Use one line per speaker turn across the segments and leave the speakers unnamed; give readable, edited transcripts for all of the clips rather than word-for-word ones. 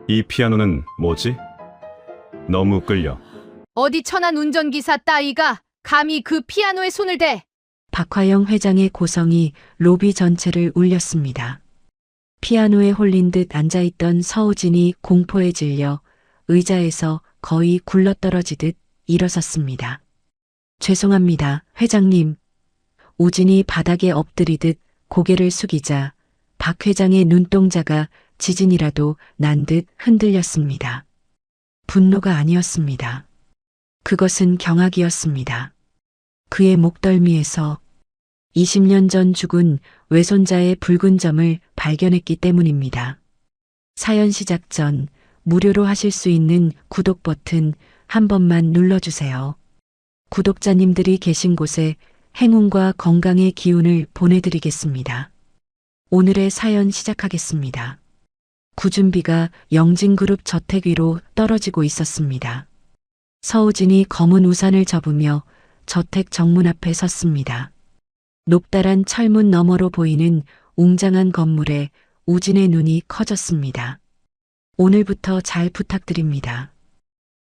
이 피아노는 뭐지? 너무 끌려.
어디 천한 운전기사 따위가 감히 그 피아노에 손을 대.
박화영 회장의 고성이 로비 전체를 울렸습니다. 피아노에 홀린 듯 앉아있던 서우진이 공포에 질려 의자에서 거의 굴러떨어지듯 일어섰습니다. 죄송합니다, 회장님. 우진이 바닥에 엎드리듯 고개를 숙이자 박 회장의 눈동자가 지진이라도 난 듯 흔들렸습니다. 분노가 아니었습니다. 그것은 경악이었습니다. 그의 목덜미에서 20년 전 죽은 외손자의 붉은 점을 발견했기 때문입니다. 사연 시작 전 무료로 하실 수 있는 구독 버튼 한 번만 눌러주세요. 구독자님들이 계신 곳에 행운과 건강의 기운을 보내드리겠습니다. 오늘의 사연 시작하겠습니다. 구준비가 영진그룹 저택 위로 떨어지고 있었습니다. 서우진이 검은 우산을 접으며 저택 정문 앞에 섰습니다. 높다란 철문 너머로 보이는 웅장한 건물에 우진의 눈이 커졌습니다. 오늘부터 잘 부탁드립니다.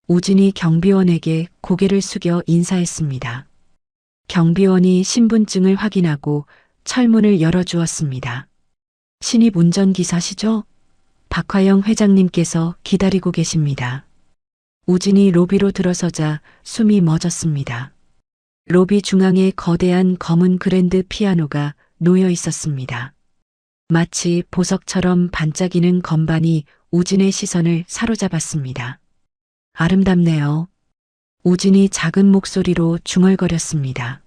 우진이 경비원에게 고개를 숙여 인사했습니다. 경비원이 신분증을 확인하고 철문을 열어주었습니다. 신입 운전기사시죠? 박화영 회장님께서 기다리고 계십니다. 우진이 로비로 들어서자 숨이 멎었습니다. 로비 중앙에 거대한 검은 그랜드 피아노가 놓여 있었습니다. 마치 보석처럼 반짝이는 건반이 우진의 시선을 사로잡았습니다. 아름답네요. 우진이 작은 목소리로 중얼거렸습니다.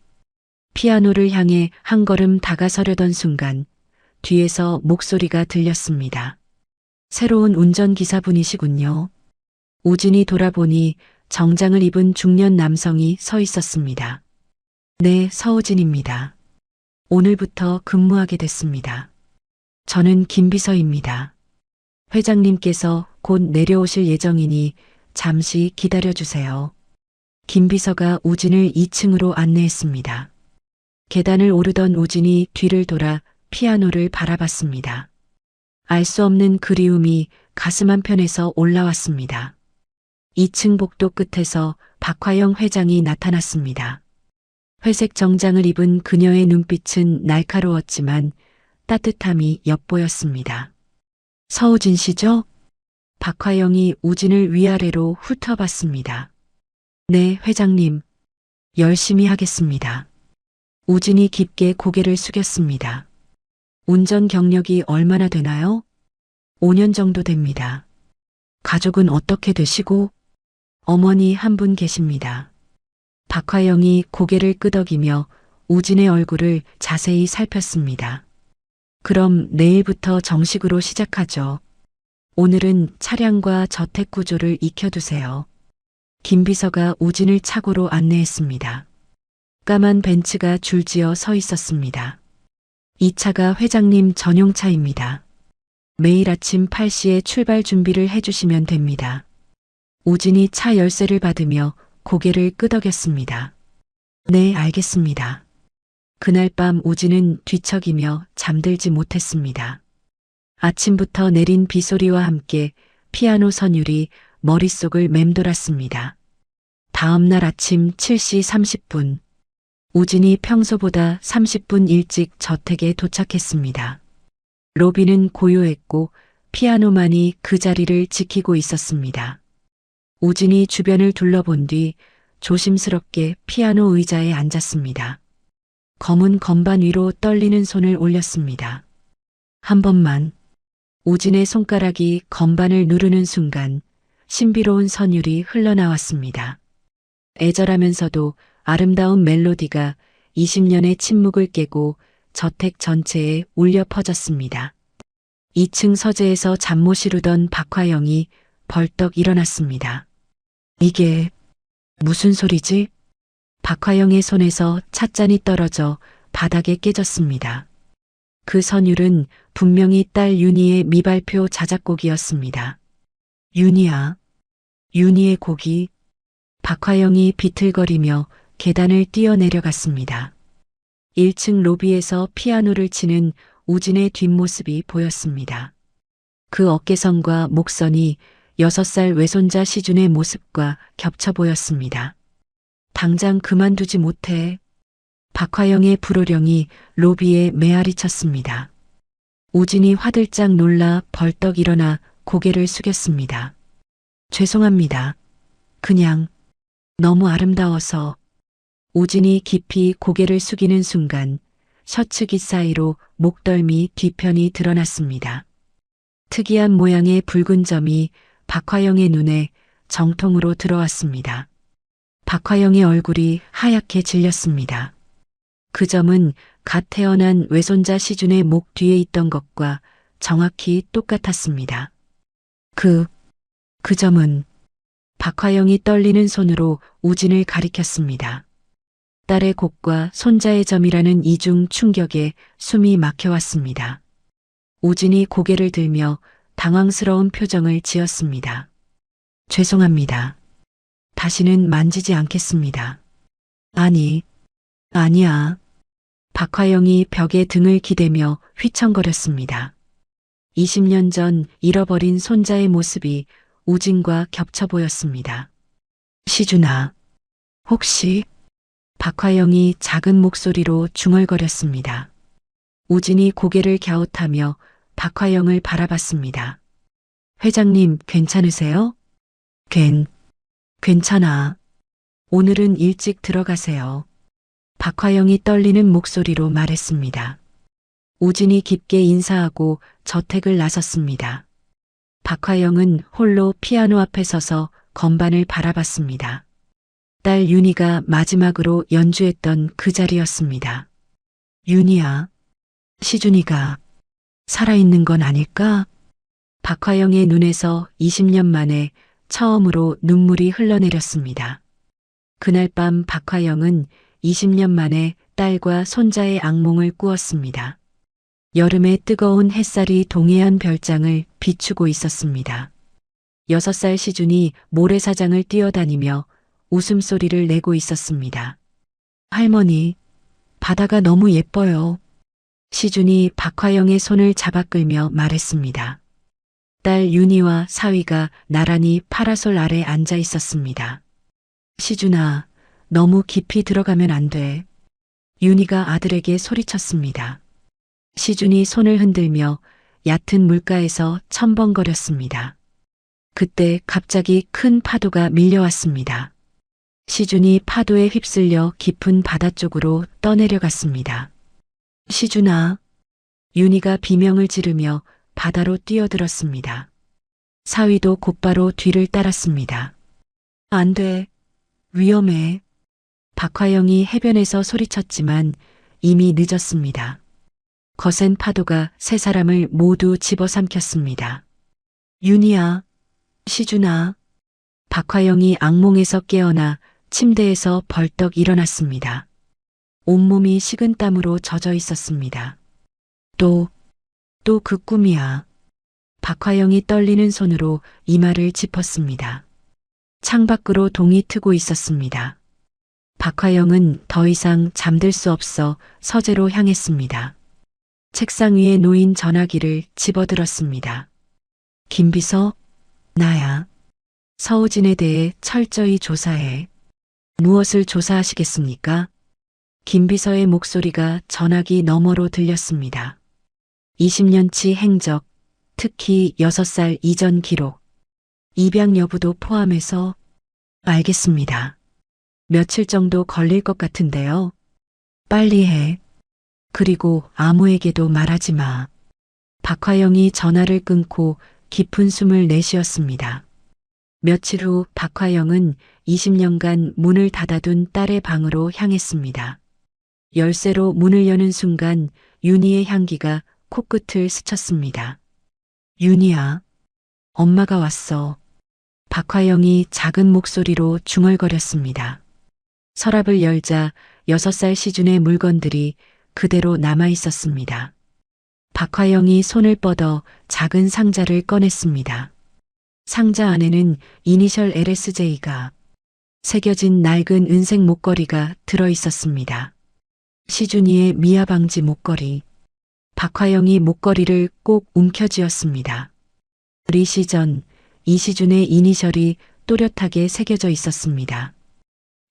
피아노를 향해 한 걸음 다가서려던 순간 뒤에서 목소리가 들렸습니다. 새로운 운전기사분이시군요. 우진이 돌아보니 정장을 입은 중년 남성이 서 있었습니다. 네, 서우진입니다. 오늘부터 근무하게 됐습니다. 저는 김비서입니다. 회장님께서 곧 내려오실 예정이니 잠시 기다려주세요. 김비서가 우진을 2층으로 안내했습니다. 계단을 오르던 우진이 뒤를 돌아 피아노를 바라봤습니다. 알 수 없는 그리움이 가슴 한편에서 올라왔습니다. 2층 복도 끝에서 박화영 회장이 나타났습니다. 회색 정장을 입은 그녀의 눈빛은 날카로웠지만 따뜻함이 엿보였습니다. 서우진 씨죠? 박화영이 우진을 위아래로 훑어봤습니다. 네, 회장님. 열심히 하겠습니다. 우진이 깊게 고개를 숙였습니다. 운전 경력이 얼마나 되나요? 5년 정도 됩니다. 가족은 어떻게 되시고? 어머니 한 분 계십니다. 박화영이 고개를 끄덕이며 우진의 얼굴을 자세히 살폈습니다. 그럼 내일부터 정식으로 시작하죠. 오늘은 차량과 저택 구조를 익혀두세요. 김 비서가 우진을 차고로 안내했습니다. 까만 벤츠가 줄지어 서 있었습니다. 이 차가 회장님 전용차입니다. 매일 아침 8시에 출발 준비를 해주시면 됩니다. 우진이 차 열쇠를 받으며 고개를 끄덕였습니다. 네, 알겠습니다. 그날 밤 우진은 뒤척이며 잠들지 못했습니다. 아침부터 내린 비소리와 함께 피아노 선율이 머릿속을 맴돌았습니다. 다음 날 아침 7시 30분. 우진이 평소보다 30분 일찍 저택에 도착했습니다. 로비는 고요했고 피아노만이 그 자리를 지키고 있었습니다. 우진이 주변을 둘러본 뒤 조심스럽게 피아노 의자에 앉았습니다. 검은 건반 위로 떨리는 손을 올렸습니다. 한 번만. 우진의 손가락이 건반을 누르는 순간 신비로운 선율이 흘러나왔습니다. 애절하면서도 아름다운 멜로디가 20년의 침묵을 깨고 저택 전체에 울려 퍼졌습니다. 2층 서재에서 잠못 이루던 박화영이 벌떡 일어났습니다. 이게 무슨 소리지? 박화영의 손에서 찻잔이 떨어져 바닥에 깨졌습니다. 그 선율은 분명히 딸 윤희의 미발표 자작곡이었습니다. 윤희야, 윤희의 곡이. 박화영이 비틀거리며 계단을 뛰어내려갔습니다. 1층 로비에서 피아노를 치는 우진의 뒷모습이 보였습니다. 그 어깨선과 목선이 6살 외손자 시준의 모습과 겹쳐 보였습니다. 당장 그만두지 못해. 박화영의 불호령이 로비에 메아리 쳤습니다. 우진이 화들짝 놀라 벌떡 일어나 고개를 숙였습니다. 죄송합니다. 그냥 너무 아름다워서. 우진이 깊이 고개를 숙이는 순간 셔츠깃 사이로 목덜미 뒤편이 드러났습니다. 특이한 모양의 붉은 점이 박화영의 눈에 정통으로 들어왔습니다. 박화영의 얼굴이 하얗게 질렸습니다. 그 점은 갓 태어난 외손자 시준의 목 뒤에 있던 것과 정확히 똑같았습니다. 그 점은 박화영이 떨리는 손으로 우진을 가리켰습니다. 딸의 곡과 손자의 점이라는 이중 충격에 숨이 막혀왔습니다. 우진이 고개를 들며 당황스러운 표정을 지었습니다. 죄송합니다. 다시는 만지지 않겠습니다. 아니야. 박화영이 벽에 등을 기대며 휘청거렸습니다. 20년 전 잃어버린 손자의 모습이 우진과 겹쳐 보였습니다. 시준아, 혹시? 박화영이 작은 목소리로 중얼거렸습니다. 우진이 고개를 갸웃하며 박화영을 바라봤습니다. 회장님, 괜찮으세요? 괜찮아. 오늘은 일찍 들어가세요. 박화영이 떨리는 목소리로 말했습니다. 우진이 깊게 인사하고 저택을 나섰습니다. 박화영은 홀로 피아노 앞에 서서 건반을 바라봤습니다. 딸 윤희가 마지막으로 연주했던 그 자리였습니다. 윤희야, 시준이가 살아있는 건 아닐까? 박화영의 눈에서 20년 만에 처음으로 눈물이 흘러내렸습니다. 그날 밤 박화영은 20년 만에 딸과 손자의 악몽을 꾸었습니다. 여름의 뜨거운 햇살이 동해안 별장을 비추고 있었습니다. 6살 시준이 모래사장을 뛰어다니며 웃음소리를 내고 있었습니다. 할머니, 바다가 너무 예뻐요. 시준이 박화영의 손을 잡아 끌며 말했습니다. 딸 윤희와 사위가 나란히 파라솔 아래 앉아 있었습니다. 시준아, 너무 깊이 들어가면 안 돼. 윤희가 아들에게 소리쳤습니다. 시준이 손을 흔들며 얕은 물가에서 첨벙거렸습니다. 그때 갑자기 큰 파도가 밀려왔습니다. 시준이 파도에 휩쓸려 깊은 바다 쪽으로 떠내려갔습니다. 시준아, 윤희가 비명을 지르며 바다로 뛰어들었습니다. 사위도 곧바로 뒤를 따랐습니다. 안 돼. 위험해. 박화영이 해변에서 소리쳤지만 이미 늦었습니다. 거센 파도가 세 사람을 모두 집어삼켰습니다. 윤희야, 시준아. 박화영이 악몽에서 깨어나 침대에서 벌떡 일어났습니다. 온몸이 식은땀으로 젖어 있었습니다. 또 그 꿈이야. 박화영이 떨리는 손으로 이마를 짚었습니다. 창밖으로 동이 트고 있었습니다. 박화영은 더 이상 잠들 수 없어 서재로 향했습니다. 책상 위에 놓인 전화기를 집어들었습니다. 김비서, 나야. 서우진에 대해 철저히 조사해. 무엇을 조사하시겠습니까? 김비서의 목소리가 전화기 너머로 들렸습니다. 20년치 행적, 특히 6살 이전 기록, 입양 여부도 포함해서. 알겠습니다. 며칠 정도 걸릴 것 같은데요. 빨리 해. 그리고 아무에게도 말하지 마. 박화영이 전화를 끊고 깊은 숨을 내쉬었습니다. 며칠 후 박화영은 20년간 문을 닫아둔 딸의 방으로 향했습니다. 열쇠로 문을 여는 순간 윤희의 향기가 코끝을 스쳤습니다. 윤희야, 엄마가 왔어. 박화영이 작은 목소리로 중얼거렸습니다. 서랍을 열자 6살 시준의 물건들이 그대로 남아 있었습니다. 박화영이 손을 뻗어 작은 상자를 꺼냈습니다. 상자 안에는 이니셜 LSJ가 새겨진 낡은 은색 목걸이가 들어 있었습니다. 시준이의 미아방지 목걸이. 박화영이 목걸이를 꼭 움켜쥐었습니다. 리시전, 이시준의 이니셜이 또렷하게 새겨져 있었습니다.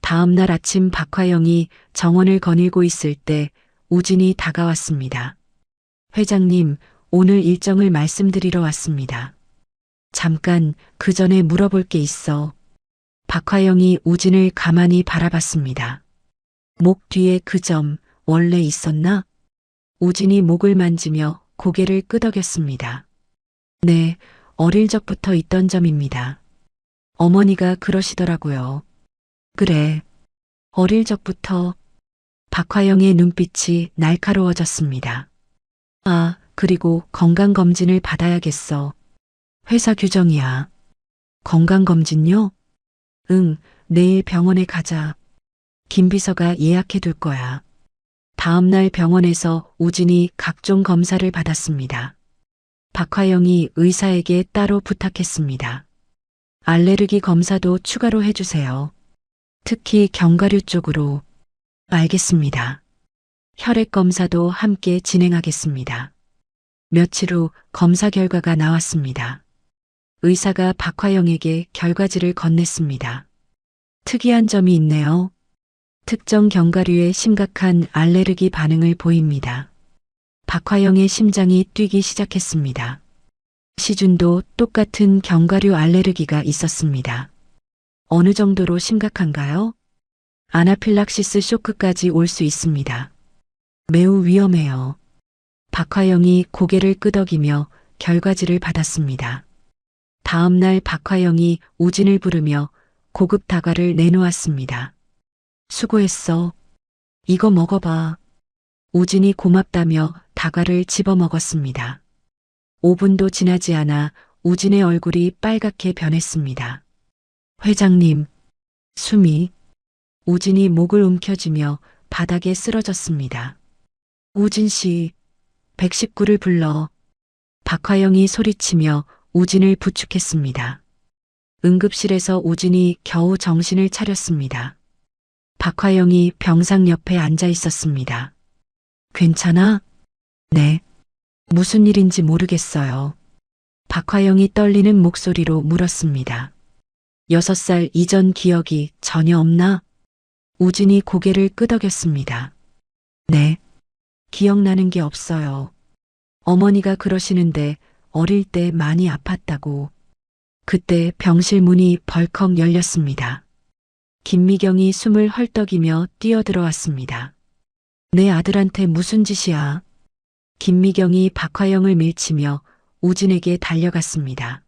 다음 날 아침 박화영이 정원을 거닐고 있을 때 우진이 다가왔습니다. 회장님, 오늘 일정을 말씀드리러 왔습니다. 잠깐 그 전에 물어볼 게 있어. 박화영이 우진을 가만히 바라봤습니다. 목 뒤에 그 점 원래 있었나? 우진이 목을 만지며 고개를 끄덕였습니다. 네, 어릴 적부터 있던 점입니다. 어머니가 그러시더라고요. 그래, 어릴 적부터. 박화영의 눈빛이 날카로워졌습니다. 아, 그리고 건강검진을 받아야겠어. 회사 규정이야. 건강검진요? 응, 내일 병원에 가자. 김 비서가 예약해 둘 거야. 다음 날 병원에서 우진이 각종 검사를 받았습니다. 박화영이 의사에게 따로 부탁했습니다. 알레르기 검사도 추가로 해주세요. 특히 견과류 쪽으로. 알겠습니다. 혈액 검사도 함께 진행하겠습니다. 며칠 후 검사 결과가 나왔습니다. 의사가 박화영에게 결과지를 건넸습니다. 특이한 점이 있네요. 특정 견과류에 심각한 알레르기 반응을 보입니다. 박화영의 심장이 뛰기 시작했습니다. 시준도 똑같은 견과류 알레르기가 있었습니다. 어느 정도로 심각한가요? 아나필락시스 쇼크까지 올 수 있습니다. 매우 위험해요. 박화영이 고개를 끄덕이며 결과지를 받았습니다. 다음 날 박화영이 우진을 부르며 고급 다과를 내놓았습니다. 수고했어. 이거 먹어봐. 우진이 고맙다며 다과를 집어 먹었습니다. 5분도 지나지 않아 우진의 얼굴이 빨갛게 변했습니다. 회장님, 숨이. 우진이 목을 움켜쥐며 바닥에 쓰러졌습니다. 우진 씨, 119를 불러. 박화영이 소리치며 우진을 부축했습니다. 응급실에서 우진이 겨우 정신을 차렸습니다. 박화영이 병상 옆에 앉아 있었습니다. 괜찮아? 네. 무슨 일인지 모르겠어요. 박화영이 떨리는 목소리로 물었습니다. 6살 이전 기억이 전혀 없나? 우진이 고개를 끄덕였습니다. 네. 기억나는 게 없어요. 어머니가 그러시는데 어릴 때 많이 아팠다고. 그때 병실 문이 벌컥 열렸습니다. 김미경이 숨을 헐떡이며 뛰어들어왔습니다. 내 아들한테 무슨 짓이야? 김미경이 박화영을 밀치며 우진에게 달려갔습니다.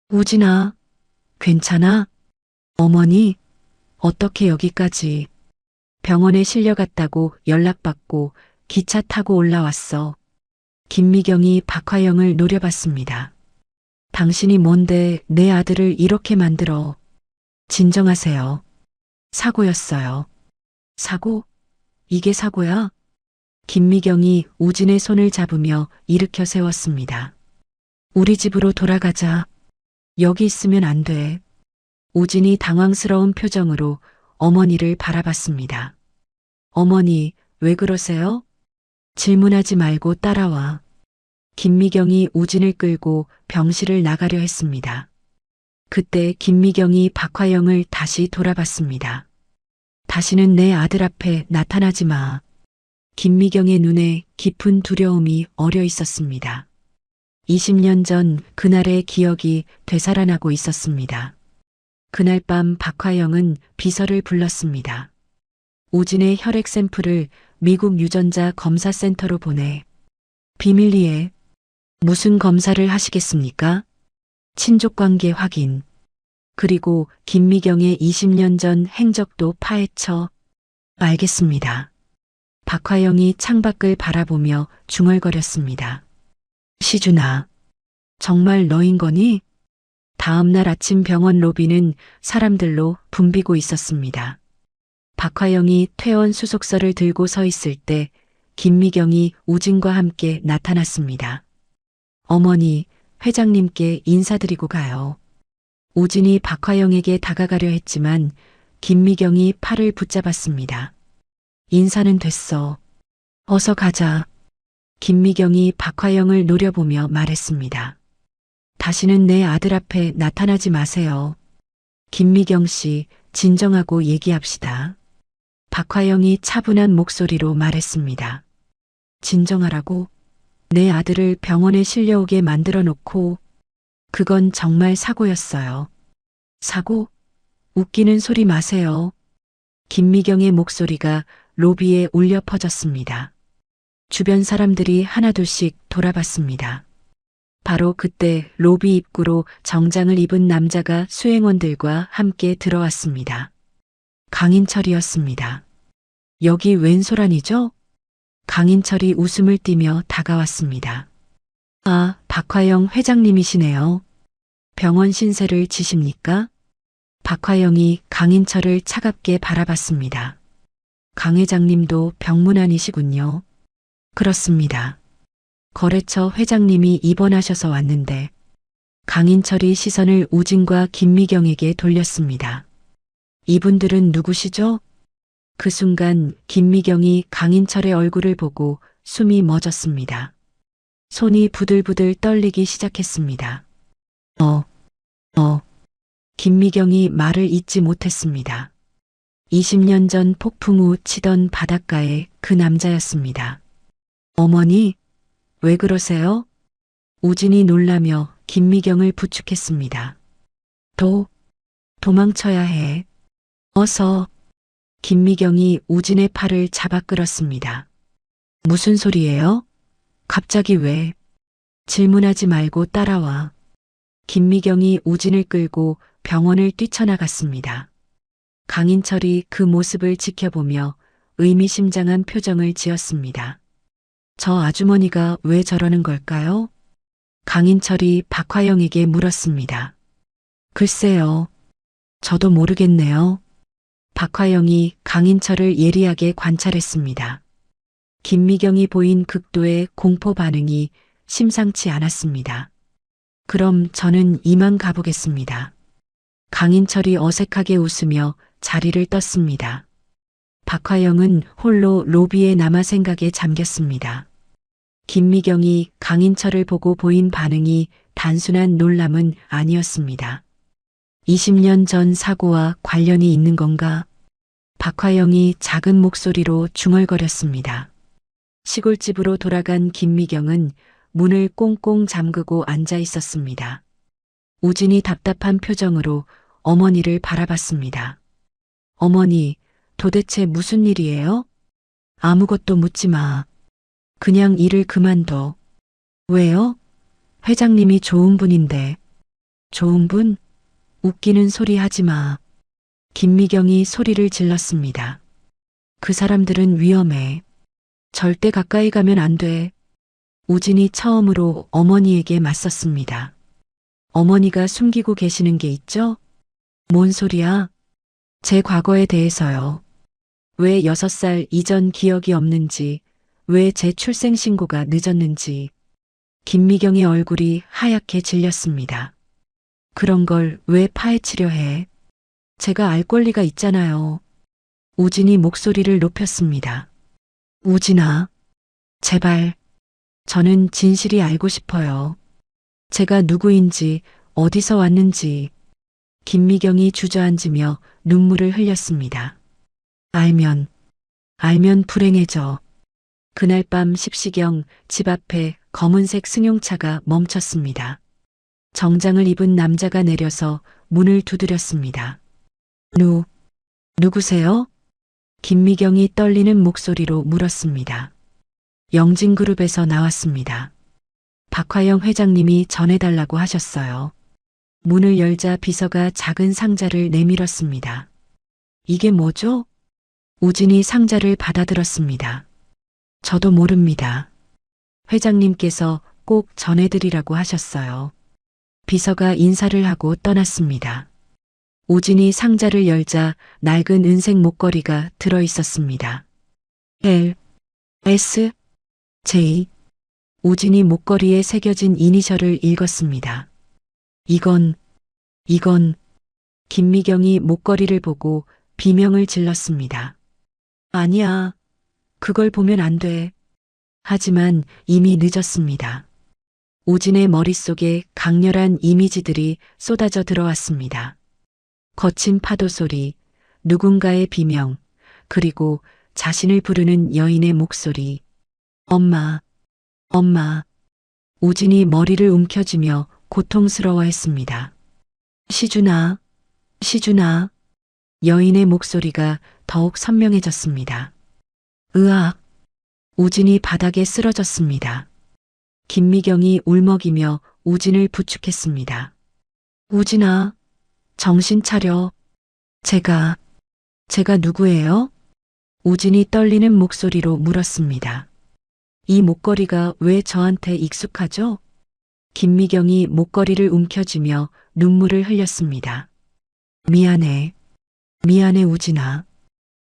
우진아, 괜찮아? 어머니, 어떻게 여기까지? 병원에 실려갔다고 연락받고 기차 타고 올라왔어. 김미경이 박화영을 노려봤습니다. 당신이 뭔데 내 아들을 이렇게 만들어? 진정하세요. 사고였어요. 사고? 이게 사고야? 김미경이 우진의 손을 잡으며 일으켜 세웠습니다. 우리 집으로 돌아가자. 여기 있으면 안 돼. 우진이 당황스러운 표정으로 어머니를 바라봤습니다. 어머니, 왜 그러세요? 질문하지 말고 따라와. 김미경이 우진을 끌고 병실을 나가려 했습니다. 그때 김미경이 박화영을 다시 돌아봤습니다. 다시는 내 아들 앞에 나타나지 마. 김미경의 눈에 깊은 두려움이 어려 있었습니다. 20년 전 그날의 기억이 되살아나고 있었습니다. 그날 밤 박화영은 비서를 불렀습니다. 우진의 혈액 샘플을 미국 유전자 검사센터로 보내. 비밀리에. 무슨 검사를 하시겠습니까? 친족관계 확인. 그리고 김미경의 20년 전 행적도 파헤쳐. 알겠습니다. 박화영이 창밖을 바라보며 중얼거렸습니다. 시준아, 정말 너인 거니? 다음 날 아침 병원 로비는 사람들로 붐비고 있었습니다. 박화영이 퇴원 수속서를 들고 서 있을 때 김미경이 우진과 함께 나타났습니다. 어머니, 회장님께 인사드리고 가요. 우진이 박화영에게 다가가려 했지만 김미경이 팔을 붙잡았습니다. 인사는 됐어. 어서 가자. 김미경이 박화영을 노려보며 말했습니다. 다시는 내 아들 앞에 나타나지 마세요. 김미경 씨, 진정하고 얘기합시다. 박화영이 차분한 목소리로 말했습니다. 진정하라고? 내 아들을 병원에 실려오게 만들어 놓고, 그건 정말 사고였어요. 사고? 웃기는 소리 마세요. 김미경의 목소리가 로비에 울려 퍼졌습니다. 주변 사람들이 하나둘씩 돌아봤습니다. 바로 그때 로비 입구로 정장을 입은 남자가 수행원들과 함께 들어왔습니다. 강인철이었습니다. 여기 웬 소란이죠? 강인철이 웃음을 띠며 다가왔습니다. 아, 박화영 회장님이시네요. 병원 신세를 지십니까? 박화영이 강인철을 차갑게 바라봤습니다. 강 회장님도 병문안이시군요. 그렇습니다. 거래처 회장님이 입원하셔서 왔는데 강인철이 시선을 우진과 김미경에게 돌렸습니다. 이분들은 누구시죠? 그 순간 김미경이 강인철의 얼굴을 보고 숨이 멎었습니다. 손이 부들부들 떨리기 시작했습니다. 김미경이 말을 잇지 못했습니다. 20년 전 폭풍 후 치던 바닷가의 그 남자였습니다. 어머니, 왜 그러세요? 우진이 놀라며 김미경을 부축했습니다. 도망쳐야 해. 어서. 김미경이 우진의 팔을 잡아 끌었습니다. 무슨 소리예요? 갑자기 왜? 질문하지 말고 따라와. 김미경이 우진을 끌고 병원을 뛰쳐나갔습니다. 강인철이 그 모습을 지켜보며 의미심장한 표정을 지었습니다. 저 아주머니가 왜 저러는 걸까요? 강인철이 박화영에게 물었습니다. 글쎄요. 저도 모르겠네요. 박화영이 강인철을 예리하게 관찰했습니다. 김미경이 보인 극도의 공포 반응이 심상치 않았습니다. 그럼 저는 이만 가보겠습니다. 강인철이 어색하게 웃으며 자리를 떴습니다. 박화영은 홀로 로비에 남아 생각에 잠겼습니다. 김미경이 강인철을 보고 보인 반응이 단순한 놀람은 아니었습니다. 20년 전 사고와 관련이 있는 건가? 박화영이 작은 목소리로 중얼거렸습니다. 시골집으로 돌아간 김미경은 문을 꽁꽁 잠그고 앉아 있었습니다. 우진이 답답한 표정으로 어머니를 바라봤습니다. 어머니, 도대체 무슨 일이에요? 아무것도 묻지 마. 그냥 일을 그만둬. 왜요? 회장님이 좋은 분인데. 좋은 분? 웃기는 소리 하지 마. 김미경이 소리를 질렀습니다. 그 사람들은 위험해. 절대 가까이 가면 안 돼. 우진이 처음으로 어머니에게 맞섰습니다. 어머니가 숨기고 계시는 게 있죠? 뭔 소리야? 제 과거에 대해서요. 왜 6살 이전 기억이 없는지, 왜 제 출생신고가 늦었는지. 김미경의 얼굴이 하얗게 질렸습니다. 그런 걸 왜 파헤치려 해? 제가 알 권리가 있잖아요. 우진이 목소리를 높였습니다. 우진아, 제발. 저는 진실이 알고 싶어요. 제가 누구인지, 어디서 왔는지. 김미경이 주저앉으며 눈물을 흘렸습니다. 알면 불행해져. 그날 밤 10시경 집 앞에 검은색 승용차가 멈췄습니다. 정장을 입은 남자가 내려서 문을 두드렸습니다. 누구세요? 김미경이 떨리는 목소리로 물었습니다. 영진그룹에서 나왔습니다. 박화영 회장님이 전해달라고 하셨어요. 문을 열자 비서가 작은 상자를 내밀었습니다. 이게 뭐죠? 우진이 상자를 받아들었습니다. 저도 모릅니다. 회장님께서 꼭 전해드리라고 하셨어요. 비서가 인사를 하고 떠났습니다. 우진이 상자를 열자 낡은 은색 목걸이가 들어 있었습니다. L.S. J. 우진이 목걸이에 새겨진 이니셜을 읽었습니다. 이건 김미경이 목걸이를 보고 비명을 질렀습니다. 아니야. 그걸 보면 안 돼. 하지만 이미 늦었습니다. 우진의 머릿속에 강렬한 이미지들이 쏟아져 들어왔습니다. 거친 파도 소리, 누군가의 비명, 그리고 자신을 부르는 여인의 목소리. 엄마, 엄마. 우진이 머리를 움켜쥐며 고통스러워했습니다. 시준아, 시준아. 여인의 목소리가 더욱 선명해졌습니다. 으악. 우진이 바닥에 쓰러졌습니다. 김미경이 울먹이며 우진을 부축했습니다. 우진아, 정신 차려. 제가 누구예요? 우진이 떨리는 목소리로 물었습니다. 이 목걸이가 왜 저한테 익숙하죠? 김미경이 목걸이를 움켜쥐며 눈물을 흘렸습니다. 미안해. 미안해, 우진아.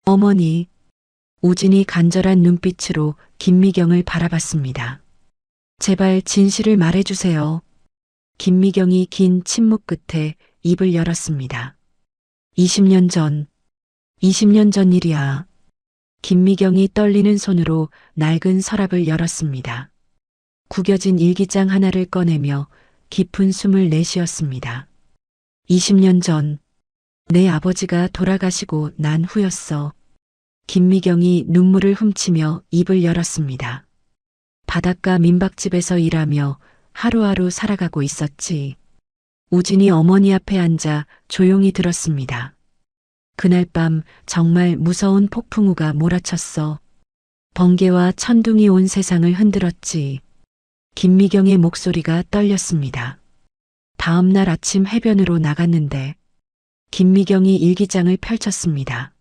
어머니. 우진이 간절한 눈빛으로 김미경을 바라봤습니다. 제발 진실을 말해주세요. 김미경이 긴 침묵 끝에 입을 열었습니다. 20년 전 일이야. 김미경이 떨리는 손으로 낡은 서랍을 열었습니다. 구겨진 일기장 하나를 꺼내며 깊은 숨을 내쉬었습니다. 20년 전, 내 아버지가 돌아가시고 난 후였어. 김미경이 눈물을 훔치며 입을 열었습니다. 바닷가 민박집에서 일하며 하루하루 살아가고 있었지. 우진이 어머니 앞에 앉아 조용히 들었습니다. 그날 밤 정말 무서운 폭풍우가 몰아쳤어. 번개와 천둥이 온 세상을 흔들었지. 김미경의 목소리가 떨렸습니다. 다음 날 아침 해변으로 나갔는데 김미경이 일기장을 펼쳤습니다.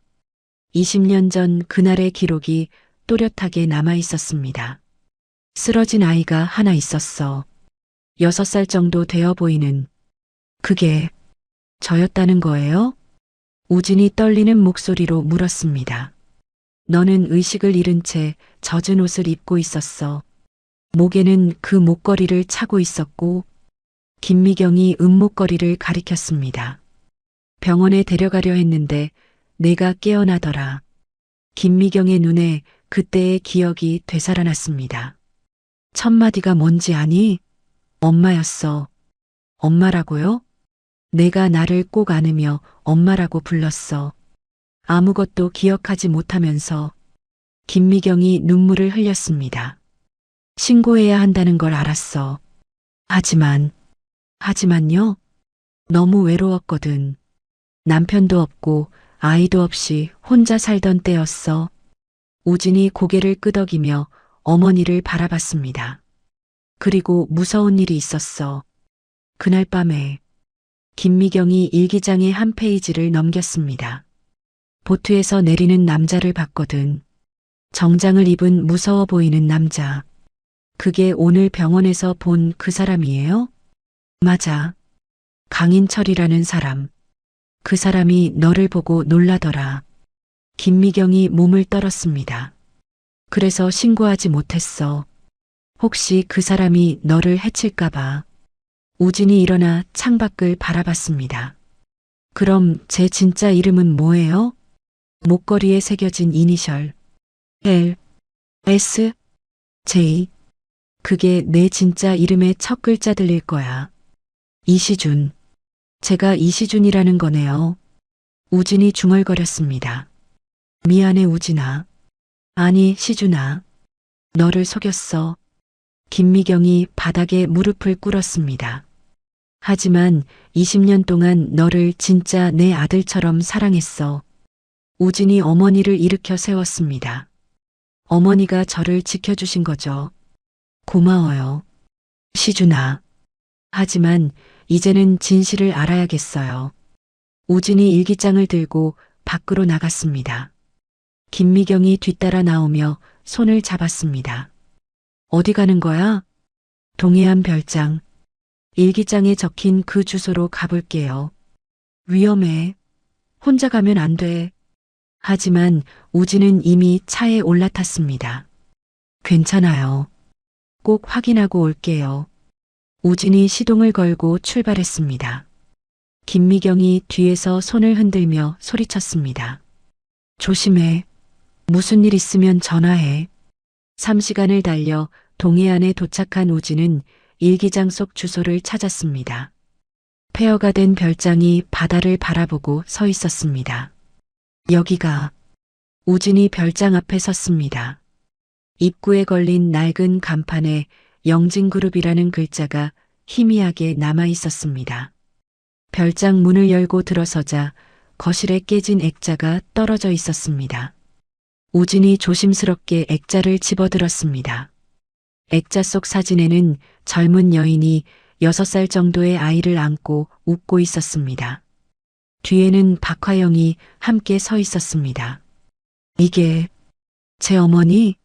20년 전 그날의 기록이 또렷하게 남아 있었습니다. 쓰러진 아이가 하나 있었어. 6살 정도 되어 보이는. 그게 저였다는 거예요? 우진이 떨리는 목소리로 물었습니다. 너는 의식을 잃은 채 젖은 옷을 입고 있었어. 목에는 그 목걸이를 차고 있었고, 김미경이 은목걸이를 가리켰습니다. 병원에 데려가려 했는데 내가 깨어나더라. 김미경의 눈에 그때의 기억이 되살아났습니다. 첫 마디가 뭔지 아니? 엄마였어. 엄마라고요? 내가 나를 꼭 안으며 엄마라고 불렀어. 아무것도 기억하지 못하면서. 김미경이 눈물을 흘렸습니다. 신고해야 한다는 걸 알았어. 하지만요? 너무 외로웠거든. 남편도 없고 아이도 없이 혼자 살던 때였어. 우진이 고개를 끄덕이며 어머니를 바라봤습니다. 그리고 무서운 일이 있었어. 그날 밤에 김미경이 일기장의 한 페이지를 넘겼습니다. 보트에서 내리는 남자를 봤거든. 정장을 입은 무서워 보이는 남자. 그게 오늘 병원에서 본 그 사람이에요? 맞아. 강인철이라는 사람. 그 사람이 너를 보고 놀라더라. 김미경이 몸을 떨었습니다. 그래서 신고하지 못했어. 혹시 그 사람이 너를 해칠까봐. 우진이 일어나 창밖을 바라봤습니다. 그럼 제 진짜 이름은 뭐예요? 목걸이에 새겨진 이니셜. L, S, J. 그게 내 진짜 이름의 첫 글자들일 거야. 이시준. 제가 이시준이라는 거네요. 우진이 중얼거렸습니다. 미안해, 우진아. 아니, 시준아. 너를 속였어. 김미경이 바닥에 무릎을 꿇었습니다. 하지만 20년 동안 너를 진짜 내 아들처럼 사랑했어. 우진이 어머니를 일으켜 세웠습니다. 어머니가 저를 지켜주신 거죠. 고마워요. 시준아. 하지만 이제는 진실을 알아야겠어요. 우진이 일기장을 들고 밖으로 나갔습니다. 김미경이 뒤따라 나오며 손을 잡았습니다. 어디 가는 거야? 동해안 별장. 일기장에 적힌 그 주소로 가볼게요. 위험해. 혼자 가면 안 돼. 하지만 우진은 이미 차에 올라탔습니다. 괜찮아요. 꼭 확인하고 올게요. 우진이 시동을 걸고 출발했습니다. 김미경이 뒤에서 손을 흔들며 소리쳤습니다. 조심해. 무슨 일 있으면 전화해. 3시간을 달려 동해안에 도착한 우진은 일기장 속 주소를 찾았습니다. 폐허가 된 별장이 바다를 바라보고 서 있었습니다. 여기가 우진이 별장 앞에 섰습니다. 입구에 걸린 낡은 간판에 영진그룹이라는 글자가 희미하게 남아 있었습니다. 별장 문을 열고 들어서자 거실에 깨진 액자가 떨어져 있었습니다. 우진이 조심스럽게 액자를 집어들었습니다. 액자 속 사진에는 젊은 여인이 6살 정도의 아이를 안고 웃고 있었습니다. 뒤에는 박화영이 함께 서 있었습니다. 이게 제 어머니?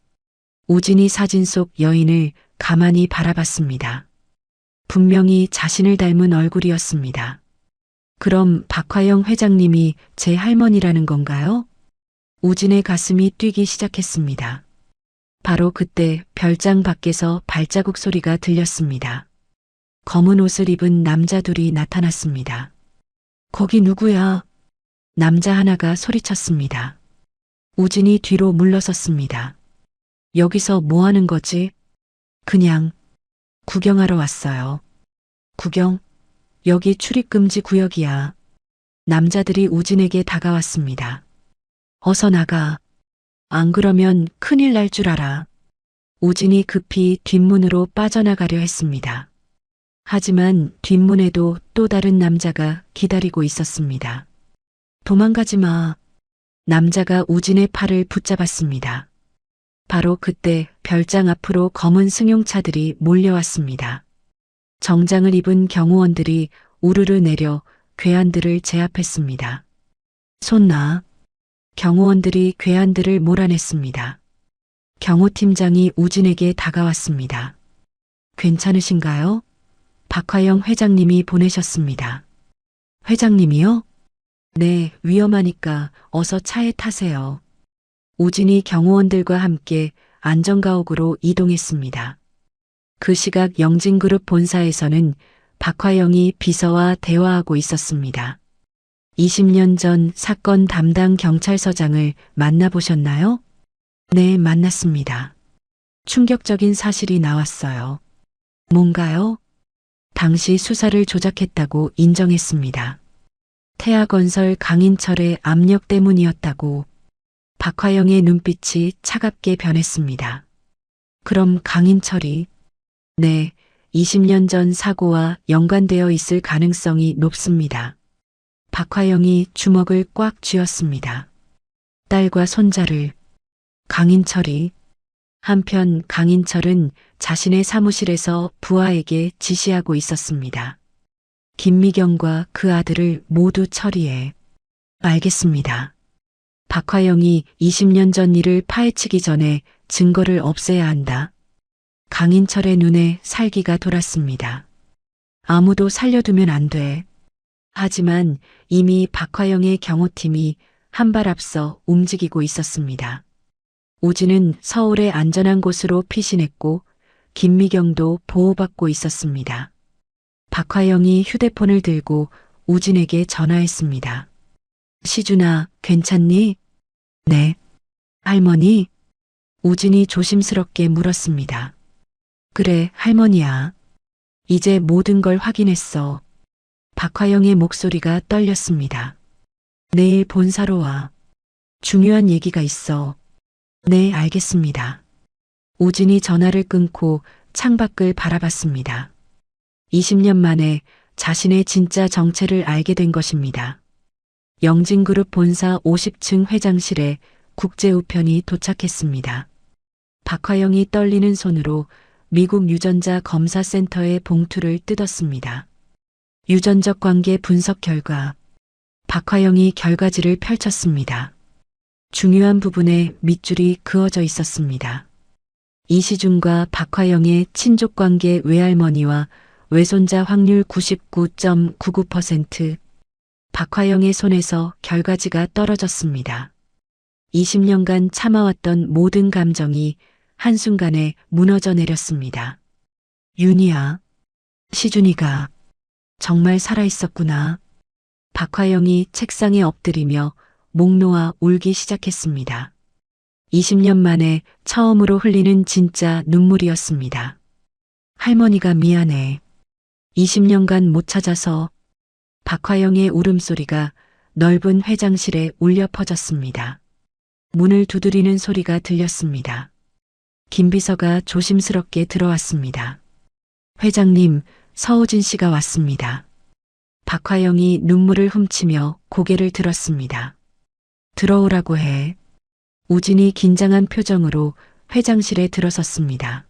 우진이 사진 속 여인을 가만히 바라봤습니다. 분명히 자신을 닮은 얼굴이었습니다. 그럼 박화영 회장님이 제 할머니라는 건가요? 우진의 가슴이 뛰기 시작했습니다. 바로 그때 별장 밖에서 발자국 소리가 들렸습니다. 검은 옷을 입은 남자 둘이 나타났습니다. 거기 누구야? 남자 하나가 소리쳤습니다. 우진이 뒤로 물러섰습니다. 여기서 뭐 하는 거지? 그냥 구경하러 왔어요. 구경? 여기 출입금지 구역이야. 남자들이 우진에게 다가왔습니다. 어서 나가. 안 그러면 큰일 날 줄 알아. 우진이 급히 뒷문으로 빠져나가려 했습니다. 하지만 뒷문에도 또 다른 남자가 기다리고 있었습니다. 도망가지 마. 남자가 우진의 팔을 붙잡았습니다. 바로 그때 별장 앞으로 검은 승용차들이 몰려왔습니다. 정장을 입은 경호원들이 우르르 내려 괴한들을 제압했습니다. 손 놔. 경호원들이 괴한들을 몰아냈습니다. 경호팀장이 우진에게 다가왔습니다. 괜찮으신가요? 박화영 회장님이 보내셨습니다. 회장님이요? 네, 위험하니까 어서 차에 타세요. 우진이 경호원들과 함께 안전가옥으로 이동했습니다. 그 시각 영진그룹 본사에서는 박화영이 비서와 대화하고 있었습니다. 20년 전 사건 담당 경찰서장을 만나보셨나요? 네, 만났습니다. 충격적인 사실이 나왔어요. 뭔가요? 당시 수사를 조작했다고 인정했습니다. 태아건설 강인철의 압력 때문이었다고. 박화영의 눈빛이 차갑게 변했습니다. 그럼 강인철이? 네, 20년 전 사고와 연관되어 있을 가능성이 높습니다. 박화영이 주먹을 꽉 쥐었습니다. 딸과 손자를. 강인철이. 한편 강인철은 자신의 사무실에서 부하에게 지시하고 있었습니다. 김미경과 그 아들을 모두 처리해. 알겠습니다. 박화영이 20년 전 일을 파헤치기 전에 증거를 없애야 한다. 강인철의 눈에 살기가 돌았습니다. 아무도 살려두면 안 돼. 하지만 이미 박화영의 경호팀이 한 발 앞서 움직이고 있었습니다. 우진은 서울의 안전한 곳으로 피신했고 김미경도 보호받고 있었습니다. 박화영이 휴대폰을 들고 우진에게 전화했습니다. 시준아, 괜찮니? 네. 할머니? 우진이 조심스럽게 물었습니다. 그래, 할머니야. 이제 모든 걸 확인했어. 박화영의 목소리가 떨렸습니다. 내일 본사로 와. 중요한 얘기가 있어. 네, 알겠습니다. 우진이 전화를 끊고 창밖을 바라봤습니다. 20년 만에 자신의 진짜 정체를 알게 된 것입니다. 영진그룹 본사 50층 회장실에 국제우편이 도착했습니다. 박화영이 떨리는 손으로 미국 유전자 검사센터의 봉투를 뜯었습니다. 유전적 관계 분석 결과. 박화영이 결과지를 펼쳤습니다. 중요한 부분에 밑줄이 그어져 있었습니다. 이시준과 박화영의 친족관계 외할머니와 외손자 확률 99.99%. 박화영의 손에서 결과지가 떨어졌습니다. 20년간 참아왔던 모든 감정이 한순간에 무너져 내렸습니다. 윤희야, 시준이가 정말 살아있었구나. 박화영이 책상에 엎드리며 목 놓아 울기 시작했습니다. 20년 만에 처음으로 흘리는 진짜 눈물이었습니다. 할머니가 미안해. 20년간 못 찾아서. 박화영의 울음소리가 넓은 회장실에 울려 퍼졌습니다. 문을 두드리는 소리가 들렸습니다. 김 비서가 조심스럽게 들어왔습니다. 회장님, 서우진 씨가 왔습니다. 박화영이 눈물을 훔치며 고개를 들었습니다. 들어오라고 해. 우진이 긴장한 표정으로 회장실에 들어섰습니다.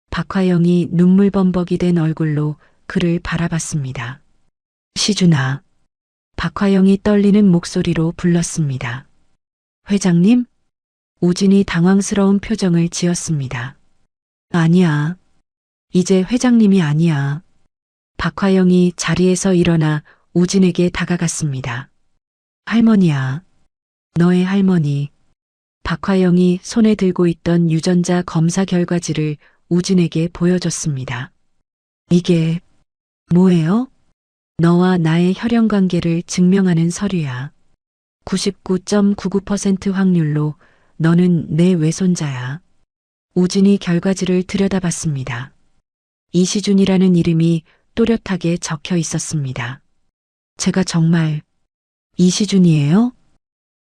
박화영이 눈물범벅이 된 얼굴로 그를 바라봤습니다. 시준아. 박화영이 떨리는 목소리로 불렀습니다. 회장님? 우진이 당황스러운 표정을 지었습니다. 아니야. 이제 회장님이 아니야. 박화영이 자리에서 일어나 우진에게 다가갔습니다. 할머니야. 너의 할머니. 박화영이 손에 들고 있던 유전자 검사 결과지를 우진에게 보여줬습니다. 이게 뭐예요? 너와 나의 혈연 관계를 증명하는 서류야. 99.99% 확률로 너는 내 외손자야. 우진이 결과지를 들여다봤습니다. 이시준이라는 이름이 또렷하게 적혀 있었습니다. 제가 정말 이시준이에요?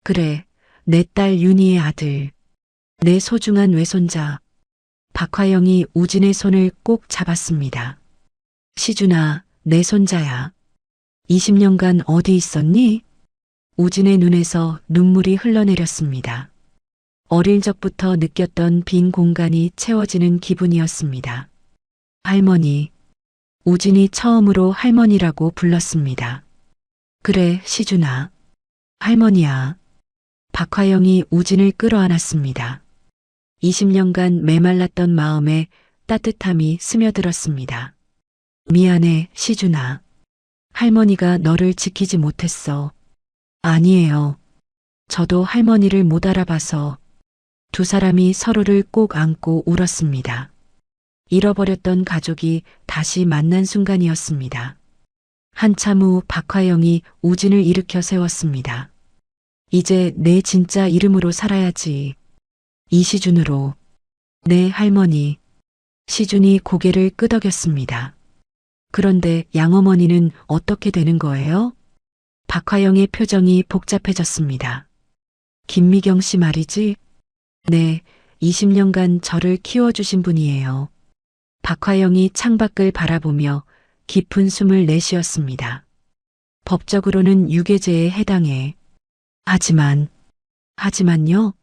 그래, 내 딸 윤희의 아들. 내 소중한 외손자. 박화영이 우진의 손을 꼭 잡았습니다. 시준아, 내 손자야. 20년간 어디 있었니? 우진의 눈에서 눈물이 흘러내렸습니다. 어릴 적부터 느꼈던 빈 공간이 채워지는 기분이었습니다. 할머니. 우진이 처음으로 할머니라고 불렀습니다. 그래, 시준아. 할머니야. 박화영이 우진을 끌어안았습니다. 20년간 메말랐던 마음에 따뜻함이 스며들었습니다. 미안해, 시준아. 할머니가 너를 지키지 못했어. 아니에요. 저도 할머니를 못 알아봐서. 두 사람이 서로를 꼭 안고 울었습니다. 잃어버렸던 가족이 다시 만난 순간이었습니다. 한참 후 박화영이 우진을 일으켜 세웠습니다. 이제 내 진짜 이름으로 살아야지. 이시준으로. 내 할머니. 시준이 고개를 끄덕였습니다. 그런데 양어머니는 어떻게 되는 거예요? 박화영의 표정이 복잡해졌습니다. 김미경 씨 말이지? 네, 20년간 저를 키워주신 분이에요. 박화영이 창밖을 바라보며 깊은 숨을 내쉬었습니다. 법적으로는 유괴죄에 해당해. 하지만요?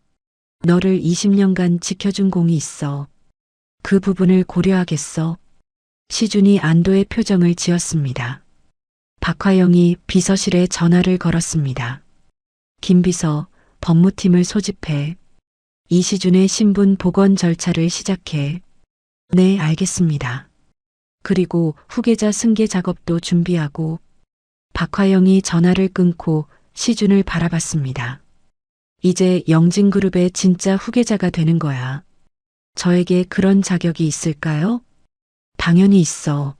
너를 20년간 지켜준 공이 있어. 그 부분을 고려하겠어. 시준이 안도의 표정을 지었습니다. 박화영이 비서실에 전화를 걸었습니다. 김 비서, 법무팀을 소집해. 이시준의 신분 복원 절차를 시작해. 네, 알겠습니다. 그리고 후계자 승계 작업도 준비하고. 박화영이 전화를 끊고 시준을 바라봤습니다. 이제 영진그룹의 진짜 후계자가 되는 거야. 저에게 그런 자격이 있을까요? 당연히 있어.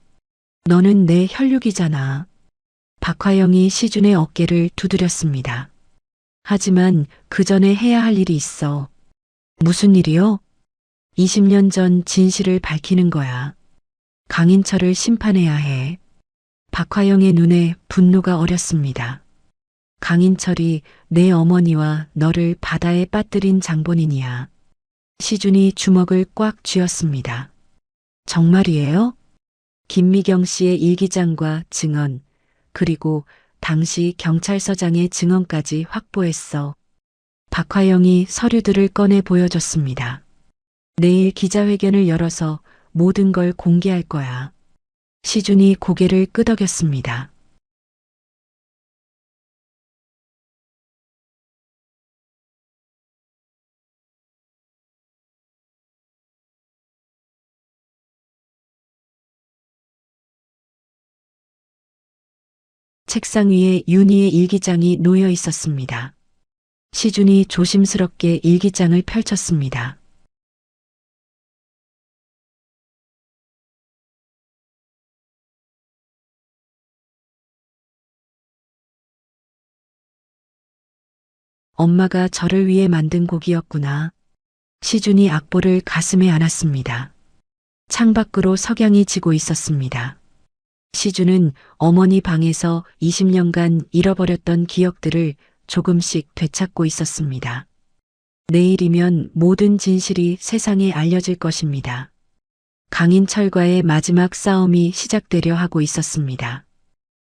너는 내 혈육이잖아. 박화영이 시준의 어깨를 두드렸습니다. 하지만 그 전에 해야 할 일이 있어. 무슨 일이요? 20년 전 진실을 밝히는 거야. 강인철을 심판해야 해. 박화영의 눈에 분노가 어렸습니다. 강인철이 내 어머니와 너를 바다에 빠뜨린 장본인이야. 시준이 주먹을 꽉 쥐었습니다. 정말이에요? 김미경 씨의 일기장과 증언, 그리고 당시 경찰서장의 증언까지 확보했어. 박화영이 서류들을 꺼내 보여줬습니다. 내일 기자회견을 열어서 모든 걸 공개할 거야. 시준이 고개를 끄덕였습니다. 책상 위에 윤희의 일기장이 놓여 있었습니다. 시준이 조심스럽게 일기장을 펼쳤습니다. 엄마가 저를 위해 만든 곡이었구나. 시준이 악보를 가슴에 안았습니다. 창밖으로 석양이 지고 있었습니다. 시주는 어머니 방에서 20년간 잃어버렸던 기억들을 조금씩 되찾고 있었습니다. 내일이면 모든 진실이 세상에 알려질 것입니다. 강인철과의 마지막 싸움이 시작되려 하고 있었습니다.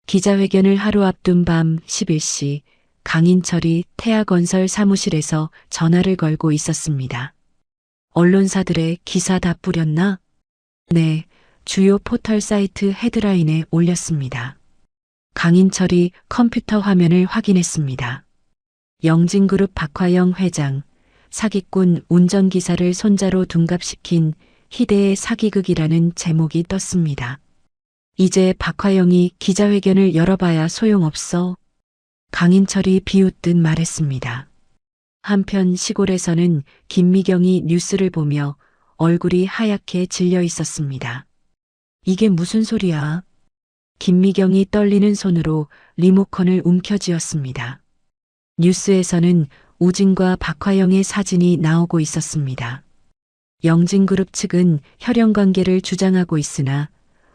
기자회견을 하루 앞둔 밤 11시 강인철이 태아건설 사무실에서 전화를 걸고 있었습니다. 언론사들의 기사 다 뿌렸나? 네, 주요 포털 사이트 헤드라인에 올렸습니다. 강인철이 컴퓨터 화면을 확인했습니다. 영진그룹 박화영 회장, 사기꾼 운전기사를 손자로 둔갑시킨 희대의 사기극이라는 제목이 떴습니다. 이제 박화영이 기자회견을 열어봐야 소용없어. 강인철이 비웃듯 말했습니다. 한편 시골에서는 김미경이 뉴스를 보며 얼굴이 하얗게 질려 있었습니다. 이게 무슨 소리야? 김미경이 떨리는 손으로 리모컨을 움켜쥐었습니다. 뉴스에서는 우진과 박화영의 사진이 나오고 있었습니다. 영진그룹 측은 혈연관계를 주장하고 있으나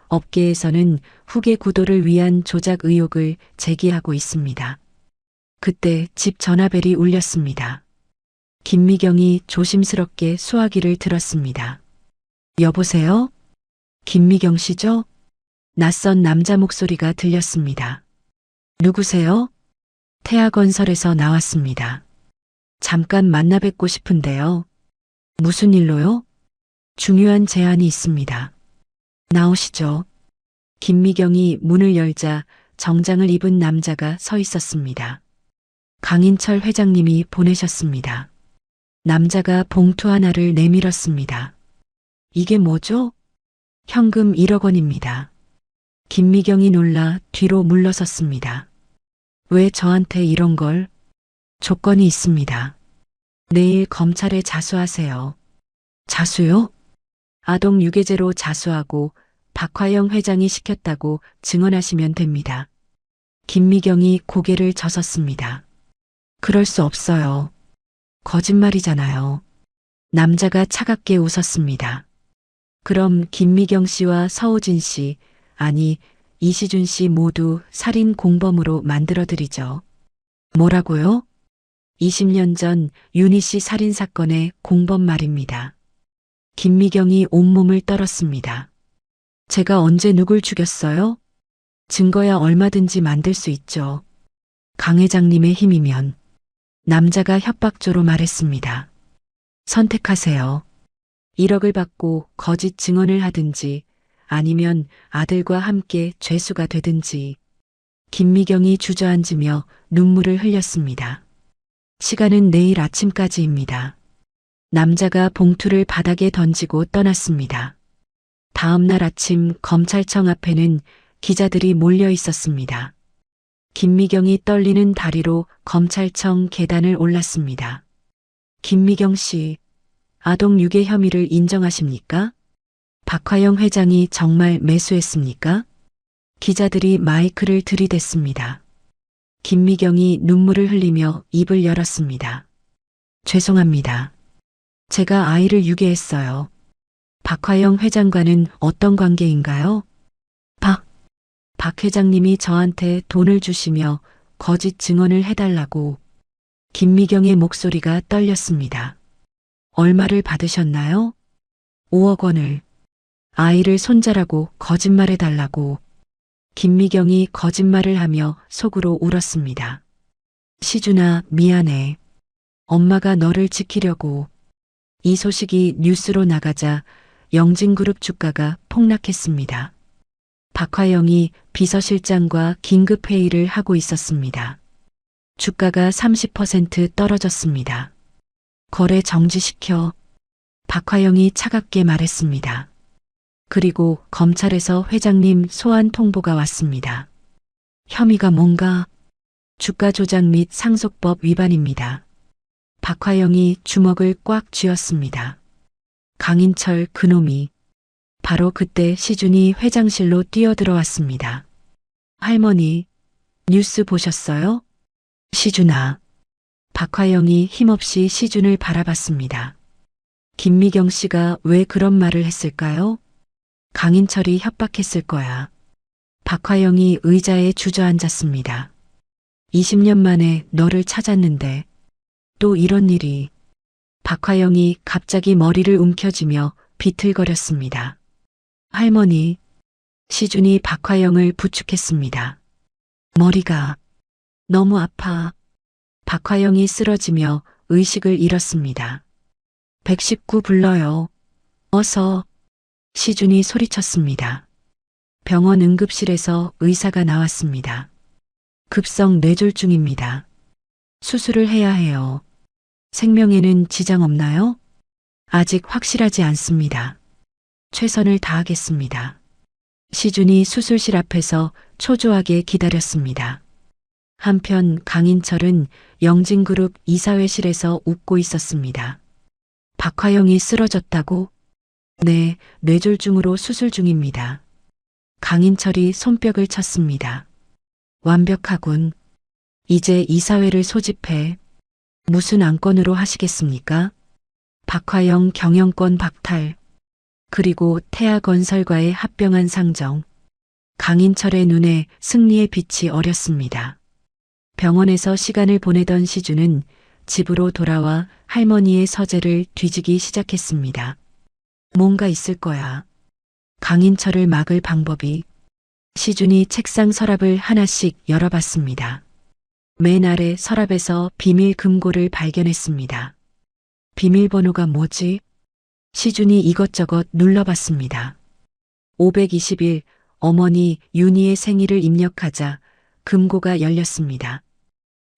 업계에서는 후계 구도를 위한 조작 의혹을 제기하고 있습니다. 그때 집 전화벨이 울렸습니다. 김미경이 조심스럽게 수화기를 들었습니다. 여보세요? 김미경 씨죠? 낯선 남자 목소리가 들렸습니다. 누구세요? 태아건설에서 나왔습니다. 잠깐 만나 뵙고 싶은데요. 무슨 일로요? 중요한 제안이 있습니다. 나오시죠. 김미경이 문을 열자 정장을 입은 남자가 서 있었습니다. 강인철 회장님이 보내셨습니다. 남자가 봉투 하나를 내밀었습니다. 이게 뭐죠? 현금 1억 원입니다. 김미경이 놀라 뒤로 물러섰습니다. 왜 저한테 이런 걸? 조건이 있습니다. 내일 검찰에 자수하세요. 자수요? 아동 유괴죄로 자수하고 박화영 회장이 시켰다고 증언하시면 됩니다. 김미경이 고개를 젓었습니다. 그럴 수 없어요. 거짓말이잖아요. 남자가 차갑게 웃었습니다. 그럼 김미경 씨와 서우진 씨, 아니 이시준 씨 모두 살인 공범으로 만들어드리죠. 뭐라고요? 20년 전 윤희 씨 살인 사건의 공범 말입니다. 김미경이 온몸을 떨었습니다. 제가 언제 누굴 죽였어요? 증거야 얼마든지 만들 수 있죠. 강 회장님의 힘이면. 남자가 협박조로 말했습니다. 선택하세요. 1억을 받고 거짓 증언을 하든지 아니면 아들과 함께 죄수가 되든지. 김미경이 주저앉으며 눈물을 흘렸습니다. 시간은 내일 아침까지입니다. 남자가 봉투를 바닥에 던지고 떠났습니다. 다음 날 아침 검찰청 앞에는 기자들이 몰려 있었습니다. 김미경이 떨리는 다리로 검찰청 계단을 올랐습니다. 김미경 씨, 아동 유괴 혐의를 인정하십니까? 박화영 회장이 정말 매수했습니까? 기자들이 마이크를 들이댔습니다. 김미경이 눈물을 흘리며 입을 열었습니다. 죄송합니다. 제가 아이를 유괴했어요. 박화영 회장과는 어떤 관계인가요? 박 회장님이 저한테 돈을 주시며 거짓 증언을 해달라고. 김미경의 목소리가 떨렸습니다. 얼마를 받으셨나요? 5억 원을. 아이를 손자라고 거짓말해달라고. 김미경이 거짓말을 하며 속으로 울었습니다. 시준아, 미안해. 엄마가 너를 지키려고. 이 소식이 뉴스로 나가자 영진그룹 주가가 폭락했습니다. 박화영이 비서실장과 긴급회의를 하고 있었습니다. 주가가 30% 떨어졌습니다. 거래 정지시켜. 박화영이 차갑게 말했습니다. 그리고 검찰에서 회장님 소환 통보가 왔습니다. 혐의가 뭔가? 주가 조작 및 상속법 위반입니다. 박화영이 주먹을 꽉 쥐었습니다. 강인철 그놈이. 바로 그때 시준이 회장실로 뛰어들어왔습니다. 할머니, 뉴스 보셨어요? 시준아. 박화영이 힘없이 시준을 바라봤습니다. 김미경 씨가 왜 그런 말을 했을까요? 강인철이 협박했을 거야. 박화영이 의자에 주저앉았습니다. 20년 만에 너를 찾았는데 또 이런 일이. 박화영이 갑자기 머리를 움켜쥐며 비틀거렸습니다. 할머니. 시준이 박화영을 부축했습니다. 머리가 너무 아파. 박화영이 쓰러지며 의식을 잃었습니다. 119 불러요. 어서. 시준이 소리쳤습니다. 병원 응급실에서 의사가 나왔습니다. 급성 뇌졸중입니다. 수술을 해야 해요. 생명에는 지장 없나요? 아직 확실하지 않습니다. 최선을 다하겠습니다. 시준이 수술실 앞에서 초조하게 기다렸습니다. 한편 강인철은 영진그룹 이사회실에서 웃고 있었습니다. 박화영이 쓰러졌다고? 네, 뇌졸중으로 수술 중입니다. 강인철이 손뼉을 쳤습니다. 완벽하군. 이제 이사회를 소집해. 무슨 안건으로 하시겠습니까? 박화영 경영권 박탈. 그리고 태아건설과의 합병안 상정. 강인철의 눈에 승리의 빛이 어렸습니다. 병원에서 시간을 보내던 시준은 집으로 돌아와 할머니의 서재를 뒤지기 시작했습니다. 뭔가 있을 거야. 강인철을 막을 방법이. 시준이 책상 서랍을 하나씩 열어봤습니다. 맨 아래 서랍에서 비밀 금고를 발견했습니다. 비밀번호가 뭐지? 시준이 이것저것 눌러봤습니다. 521 어머니 윤희의 생일을 입력하자 금고가 열렸습니다.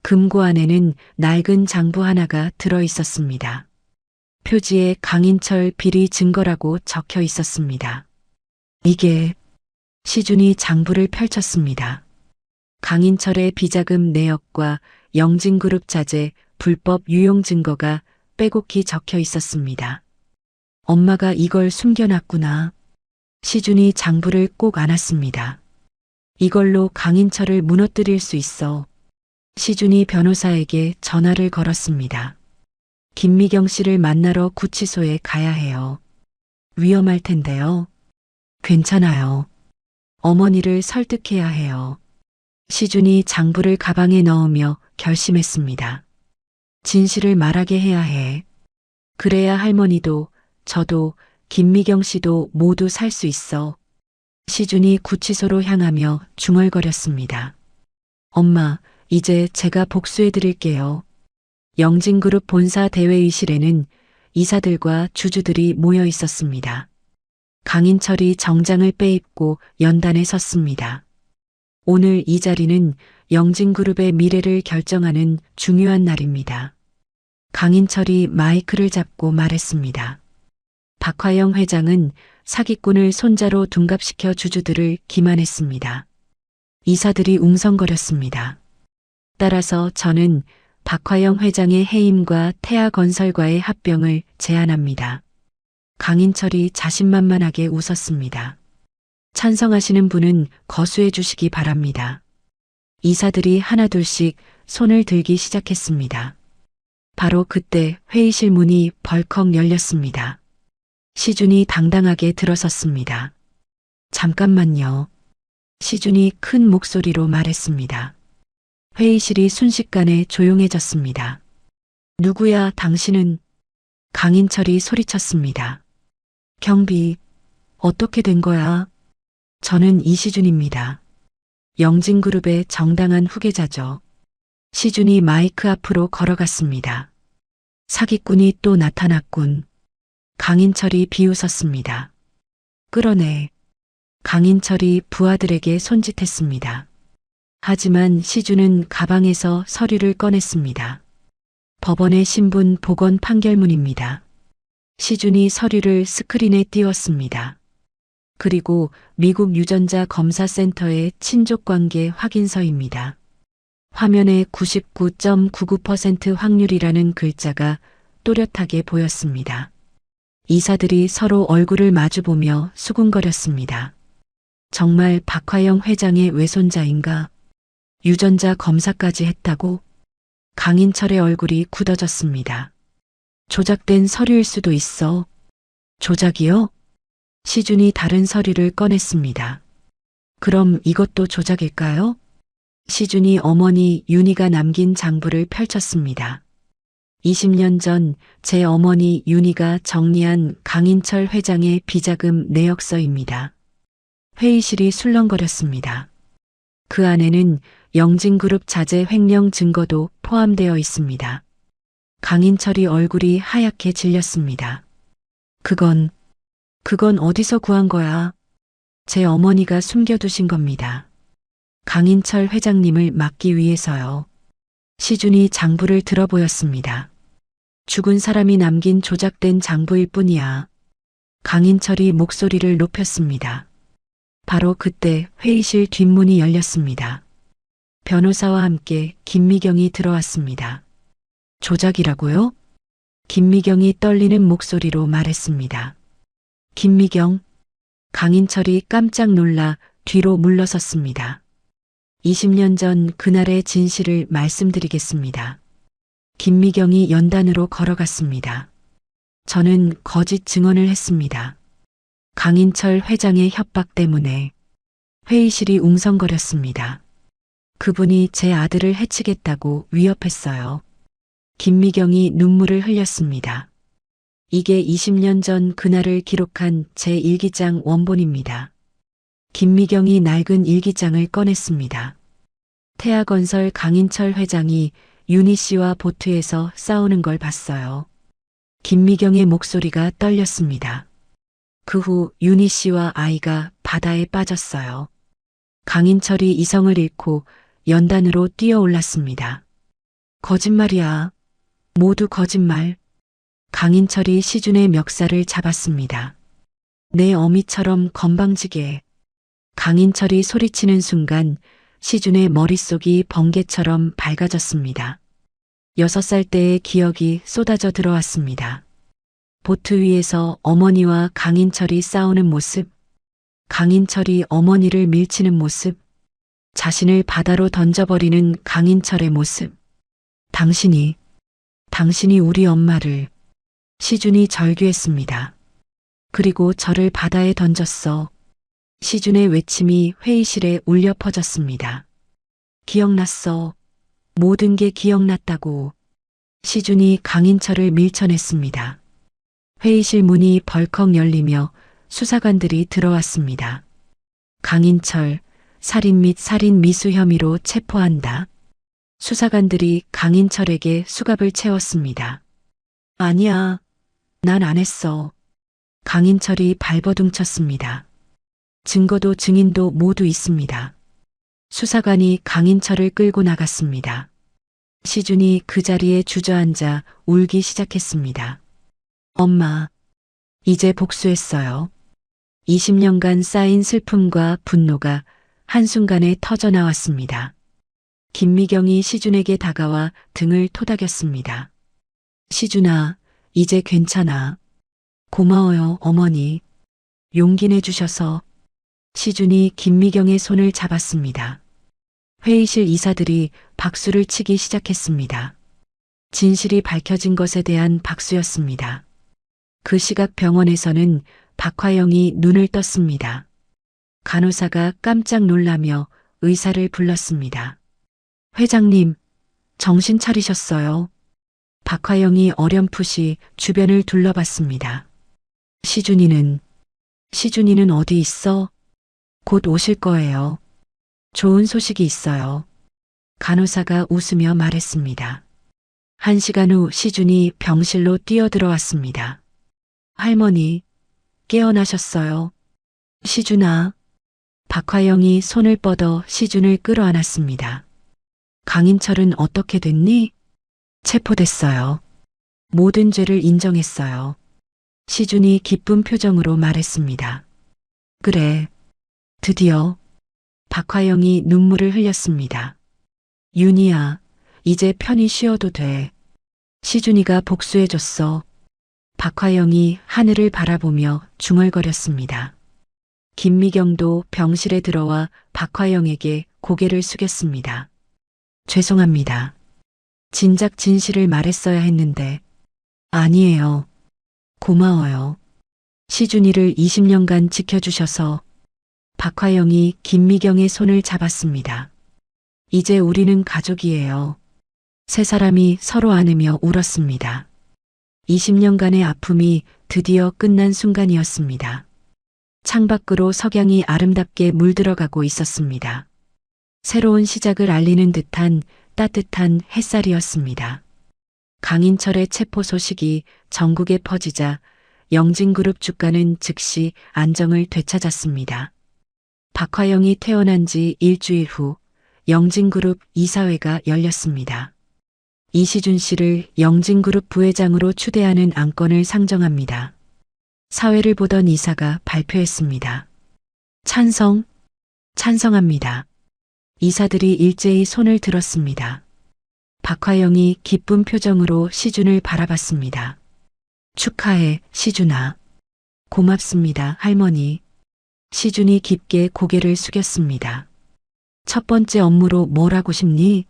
금고 안에는 낡은 장부 하나가 들어 있었습니다. 표지에 강인철 비리 증거라고 적혀 있었습니다. 이게. 시준이 장부를 펼쳤습니다. 강인철의 비자금 내역과 영진그룹 자재 불법 유용 증거가 빼곡히 적혀 있었습니다. 엄마가 이걸 숨겨놨구나. 시준이 장부를 꼭 안았습니다. 이걸로 강인철을 무너뜨릴 수 있어. 시준이 변호사에게 전화를 걸었습니다. 김미경 씨를 만나러 구치소에 가야 해요. 위험할 텐데요. 괜찮아요. 어머니를 설득해야 해요. 시준이 장부를 가방에 넣으며 결심했습니다. 진실을 말하게 해야 해. 그래야 할머니도 저도 김미경 씨도 모두 살 수 있어. 시준이 구치소로 향하며 중얼거렸습니다. 엄마, 이제 제가 복수해 드릴게요. 영진그룹 본사 대회의실에는 이사들과 주주들이 모여 있었습니다. 강인철이 정장을 빼입고 연단에 섰습니다. 오늘 이 자리는 영진그룹의 미래를 결정하는 중요한 날입니다. 강인철이 마이크를 잡고 말했습니다. 박화영 회장은 사기꾼을 손자로 둔갑시켜 주주들을 기만했습니다. 이사들이 웅성거렸습니다. 따라서 저는 박화영 회장의 해임과 태아건설과의 합병을 제안합니다. 강인철이 자신만만하게 웃었습니다. 찬성하시는 분은 거수해 주시기 바랍니다. 이사들이 하나둘씩 손을 들기 시작했습니다. 바로 그때 회의실 문이 벌컥 열렸습니다. 시준이 당당하게 들어섰습니다. 잠깐만요. 시준이 큰 목소리로 말했습니다. 회의실이 순식간에 조용해졌습니다. 누구야, 당신은? 강인철이 소리쳤습니다. 경비, 어떻게 된 거야? 저는 이시준입니다. 영진그룹의 정당한 후계자죠. 시준이 마이크 앞으로 걸어갔습니다. 사기꾼이 또 나타났군. 강인철이 비웃었습니다. 끌어내. 강인철이 부하들에게 손짓했습니다. 하지만 시준은 가방에서 서류를 꺼냈습니다. 법원의 신분 복원 판결문입니다. 시준이 서류를 스크린에 띄웠습니다. 그리고 미국 유전자 검사센터의 친족관계 확인서입니다. 화면에 99.99% 확률이라는 글자가 또렷하게 보였습니다. 이사들이 서로 얼굴을 마주보며 수군거렸습니다. 정말 박화영 회장의 외손자인가? 유전자 검사까지 했다고? 강인철의 얼굴이 굳어졌습니다. 조작된 서류일 수도 있어. 조작이요? 시준이 다른 서류를 꺼냈습니다. 그럼 이것도 조작일까요? 시준이 어머니 윤희가 남긴 장부를 펼쳤습니다. 20년 전 제 어머니 윤희가 정리한 강인철 회장의 비자금 내역서입니다. 회의실이 술렁거렸습니다. 그 안에는 영진그룹 자재 횡령 증거도 포함되어 있습니다. 강인철이 얼굴이 하얗게 질렸습니다. 그건 어디서 구한 거야? 제 어머니가 숨겨두신 겁니다. 강인철 회장님을 막기 위해서요. 시준이 장부를 들어보였습니다. 죽은 사람이 남긴 조작된 장부일 뿐이야. 강인철이 목소리를 높였습니다. 바로 그때 회의실 뒷문이 열렸습니다. 변호사와 함께 김미경이 들어왔습니다. 조작이라고요? 김미경이 떨리는 목소리로 말했습니다. 김미경. 강인철이 깜짝 놀라 뒤로 물러섰습니다. 20년 전 그날의 진실을 말씀드리겠습니다. 김미경이 연단으로 걸어갔습니다. 저는 거짓 증언을 했습니다. 강인철 회장의 협박 때문에 회의실이 웅성거렸습니다. 그분이 제 아들을 해치겠다고 위협했어요. 김미경이 눈물을 흘렸습니다. 이게 20년 전 그날을 기록한 제 일기장 원본입니다. 김미경이 낡은 일기장을 꺼냈습니다. 태아건설 강인철 회장이 윤희 씨와 보트에서 싸우는 걸 봤어요. 김미경의 목소리가 떨렸습니다. 그 후 윤희 씨와 아이가 바다에 빠졌어요. 강인철이 이성을 잃고 연단으로 뛰어올랐습니다. 거짓말이야. 모두 거짓말. 강인철이 시준의 멱살을 잡았습니다. 내 어미처럼 건방지게. 강인철이 소리치는 순간 시준의 머릿속이 번개처럼 밝아졌습니다. 6살 때의 기억이 쏟아져 들어왔습니다. 보트 위에서 어머니와 강인철이 싸우는 모습, 강인철이 어머니를 밀치는 모습, 자신을 바다로 던져버리는 강인철의 모습. 당신이 우리 엄마를. 시준이 절규했습니다. 그리고 저를 바다에 던졌어. 시준의 외침이 회의실에 울려 퍼졌습니다. 기억났어. 모든 게 기억났다고. 시준이 강인철을 밀쳐냈습니다. 회의실 문이 벌컥 열리며 수사관들이 들어왔습니다. 강인철, 살인 및 살인 미수 혐의로 체포한다. 수사관들이 강인철에게 수갑을 채웠습니다. 아니야. 난 안 했어. 강인철이 발버둥쳤습니다. 증거도 증인도 모두 있습니다. 수사관이 강인철을 끌고 나갔습니다. 시준이 그 자리에 주저앉아 울기 시작했습니다. 엄마, 이제 복수했어요. 20년간 쌓인 슬픔과 분노가 한순간에 터져 나왔습니다. 김미경이 시준에게 다가와 등을 토닥였습니다. 시준아, 이제 괜찮아. 고마워요, 어머니. 용기 내주셔서. 시준이 김미경의 손을 잡았습니다. 회의실 이사들이 박수를 치기 시작했습니다. 진실이 밝혀진 것에 대한 박수였습니다. 그 시각 병원에서는 박화영이 눈을 떴습니다. 간호사가 깜짝 놀라며 의사를 불렀습니다. 회장님, 정신 차리셨어요? 박화영이 어렴풋이 주변을 둘러봤습니다. 시준이는 어디 있어? 곧 오실 거예요. 좋은 소식이 있어요. 간호사가 웃으며 말했습니다. 1시간 후 시준이 병실로 뛰어들어왔습니다. 할머니, 깨어나셨어요. 시준아. 박화영이 손을 뻗어 시준을 끌어안았습니다. 강인철은 어떻게 됐니? 체포됐어요. 모든 죄를 인정했어요. 시준이 기쁜 표정으로 말했습니다. 그래, 드디어. 박화영이 눈물을 흘렸습니다. 윤희야, 이제 편히 쉬어도 돼. 시준이가 복수해줬어. 박화영이 하늘을 바라보며 중얼거렸습니다. 김미경도 병실에 들어와 박화영에게 고개를 숙였습니다. 죄송합니다. 진작 진실을 말했어야 했는데. 아니에요. 고마워요. 시준이를 20년간 지켜주셔서 박화영이 김미경의 손을 잡았습니다. 이제 우리는 가족이에요. 세 사람이 서로 안으며 울었습니다. 20년간의 아픔이 드디어 끝난 순간이었습니다. 창밖으로 석양이 아름답게 물들어가고 있었습니다. 새로운 시작을 알리는 듯한 따뜻한 햇살이었습니다. 강인철의 체포 소식이 전국에 퍼지자 영진그룹 주가는 즉시 안정을 되찾았습니다. 박화영이 퇴원한 지 일주일 후 영진그룹 이사회가 열렸습니다. 이시준 씨를 영진그룹 부회장으로 추대하는 안건을 상정합니다. 사회를 보던 이사가 발표했습니다. 찬성합니다. 이사들이 일제히 손을 들었습니다. 박화영이 기쁜 표정으로 시준을 바라봤습니다. 축하해, 시준아. 고맙습니다, 할머니. 시준이 깊게 고개를 숙였습니다. 첫 번째 업무로 뭘 하고 싶니?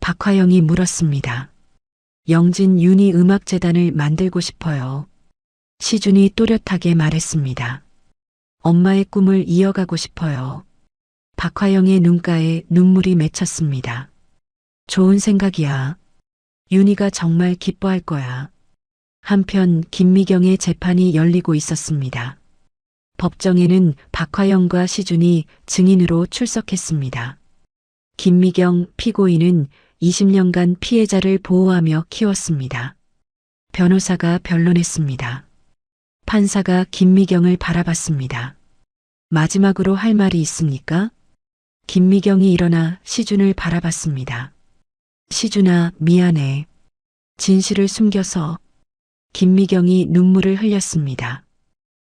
박화영이 물었습니다. 영진 윤희 음악재단을 만들고 싶어요. 시준이 또렷하게 말했습니다. 엄마의 꿈을 이어가고 싶어요. 박화영의 눈가에 눈물이 맺혔습니다. 좋은 생각이야. 윤희가 정말 기뻐할 거야. 한편 김미경의 재판이 열리고 있었습니다. 법정에는 박화영과 시준이 증인으로 출석했습니다. 김미경 피고인은 20년간 피해자를 보호하며 키웠습니다. 변호사가 변론했습니다. 판사가 김미경을 바라봤습니다. 마지막으로 할 말이 있습니까? 김미경이 일어나 시준을 바라봤습니다. 시준아, 미안해. 진실을 숨겨서. 김미경이 눈물을 흘렸습니다.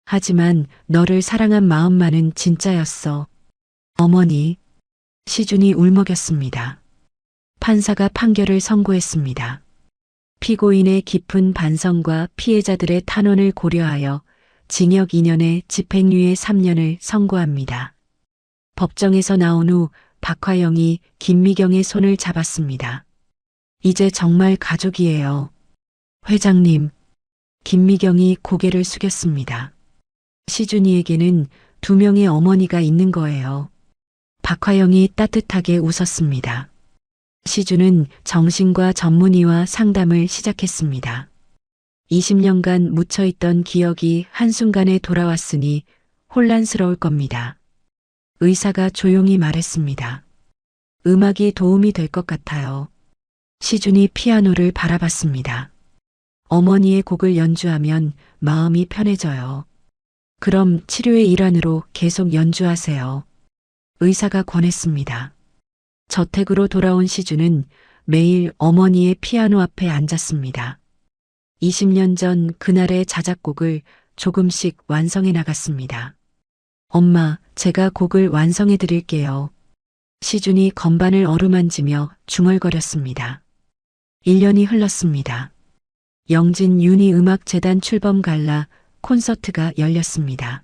하지만 너를 사랑한 마음만은 진짜였어. 어머니. 시준이 울먹였습니다. 판사가 판결을 선고했습니다. 피고인의 깊은 반성과 피해자들의 탄원을 고려하여 징역 2년에 집행유예 3년을 선고합니다. 법정에서 나온 후 박화영이 김미경의 손을 잡았습니다. 이제 정말 가족이에요. 회장님. 김미경이 고개를 숙였습니다. 시준이에게는 두 명의 어머니가 있는 거예요. 박화영이 따뜻하게 웃었습니다. 시준은 정신과 전문의와 상담을 시작했습니다. 20년간 묻혀있던 기억이 한순간에 돌아왔으니 혼란스러울 겁니다. 의사가 조용히 말했습니다. 음악이 도움이 될 것 같아요. 시준이 피아노를 바라봤습니다. 어머니의 곡을 연주하면 마음이 편해져요. 그럼 치료의 일환으로 계속 연주하세요. 의사가 권했습니다. 저택으로 돌아온 시준은 매일 어머니의 피아노 앞에 앉았습니다. 20년 전 그날의 자작곡을 조금씩 완성해 나갔습니다. 엄마, 제가 곡을 완성해 드릴게요. 시준이 건반을 어루만지며 중얼거렸습니다. 1년이 흘렀습니다. 영진 윤희 음악재단 출범 갈라 콘서트가 열렸습니다.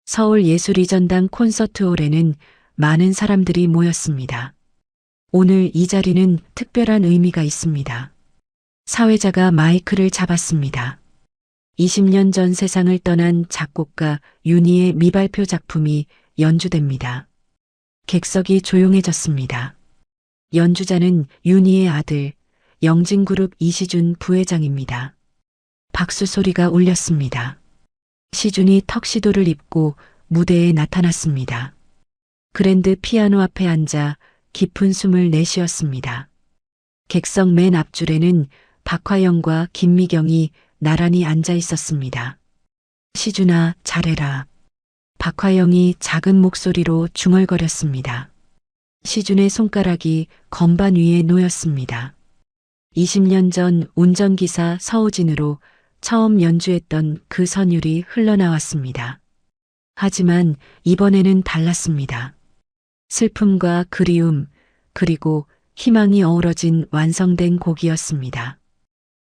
서울예술이전당 콘서트홀에는 많은 사람들이 모였습니다. 오늘 이 자리는 특별한 의미가 있습니다. 사회자가 마이크를 잡았습니다. 20년 전 세상을 떠난 작곡가 윤희의 미발표 작품이 연주됩니다. 객석이 조용해졌습니다. 연주자는 윤희의 아들, 영진그룹 이시준 부회장입니다. 박수 소리가 울렸습니다. 시준이 턱시도를 입고 무대에 나타났습니다. 그랜드 피아노 앞에 앉아 깊은 숨을 내쉬었습니다. 객석 맨 앞줄에는 박화영과 김미경이 나란히 앉아 있었습니다. 시준아, 잘해라. 박화영이 작은 목소리로 중얼거렸습니다. 시준의 손가락이 건반 위에 놓였습니다. 20년 전 운전기사 서우진으로 처음 연주했던 그 선율이 흘러나왔습니다. 하지만 이번에는 달랐습니다. 슬픔과 그리움, 그리고 희망이 어우러진 완성된 곡이었습니다.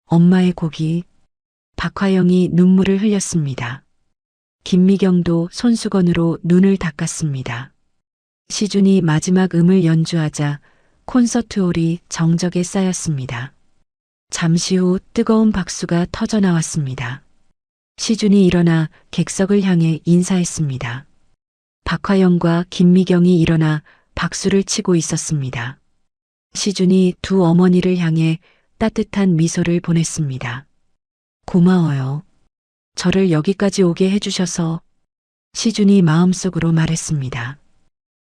엄마의 곡이. 박화영이 눈물을 흘렸습니다. 김미경도 손수건으로 눈을 닦았습니다. 시준이 마지막 음을 연주하자 콘서트홀이 정적에 쌓였습니다. 잠시 후 뜨거운 박수가 터져 나왔습니다. 시준이 일어나 객석을 향해 인사했습니다. 박화영과 김미경이 일어나 박수를 치고 있었습니다. 시준이 두 어머니를 향해 따뜻한 미소를 보냈습니다. 고마워요. 저를 여기까지 오게 해주셔서. 시준이 마음속으로 말했습니다.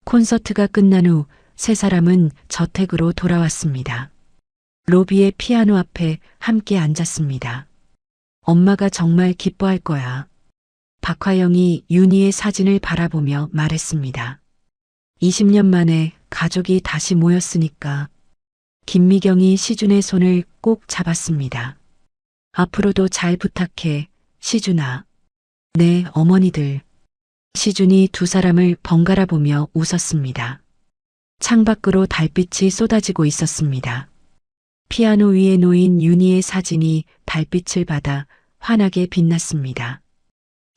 콘서트가 끝난 후 세 사람은 저택으로 돌아왔습니다. 로비의 피아노 앞에 함께 앉았습니다. 엄마가 정말 기뻐할 거야. 박화영이 윤희의 사진을 바라보며 말했습니다. 20년 만에 가족이 다시 모였으니까. 김미경이 시준의 손을 꼭 잡았습니다. 앞으로도 잘 부탁해, 시준아. 네, 어머니들. 시준이 두 사람을 번갈아 보며 웃었습니다. 창밖으로 달빛이 쏟아지고 있었습니다. 피아노 위에 놓인 윤희의 사진이 달빛을 받아 환하게 빛났습니다.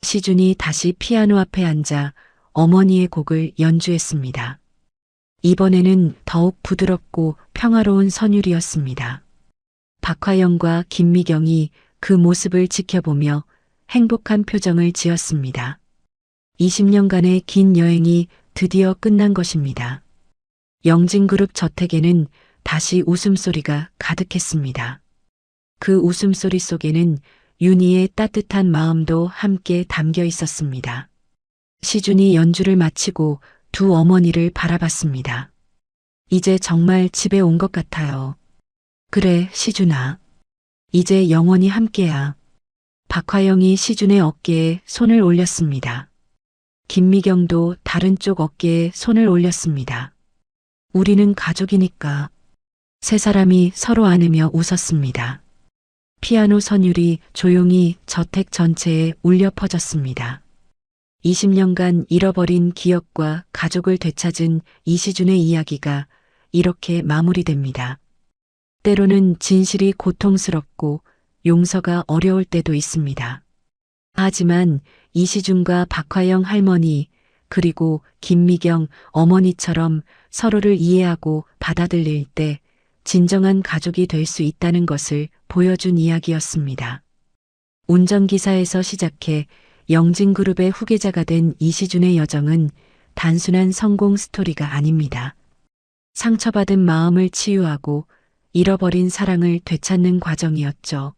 시준이 다시 피아노 앞에 앉아 어머니의 곡을 연주했습니다. 이번에는 더욱 부드럽고 평화로운 선율이었습니다. 박화영과 김미경이 그 모습을 지켜보며 행복한 표정을 지었습니다. 20년간의 긴 여행이 드디어 끝난 것입니다. 영진그룹 저택에는 다시 웃음소리가 가득했습니다. 그 웃음소리 속에는 윤희의 따뜻한 마음도 함께 담겨 있었습니다. 시준이 연주를 마치고 두 어머니를 바라봤습니다. 이제 정말 집에 온 것 같아요. 그래, 시준아. 이제 영원히 함께야. 박화영이 시준의 어깨에 손을 올렸습니다. 김미경도 다른 쪽 어깨에 손을 올렸습니다. 우리는 가족이니까. 세 사람이 서로 안으며 웃었습니다. 피아노 선율이 조용히 저택 전체에 울려 퍼졌습니다. 20년간 잃어버린 기억과 가족을 되찾은 이시준의 이야기가 이렇게 마무리됩니다. 때로는 진실이 고통스럽고 용서가 어려울 때도 있습니다. 하지만 이시준과 박화영 할머니 그리고 김미경 어머니처럼 서로를 이해하고 받아들일 때 진정한 가족이 될 수 있다는 것을 보여준 이야기였습니다. 운전기사에서 시작해 영진그룹의 후계자가 된 이시준의 여정은 단순한 성공 스토리가 아닙니다. 상처받은 마음을 치유하고 잃어버린 사랑을 되찾는 과정이었죠.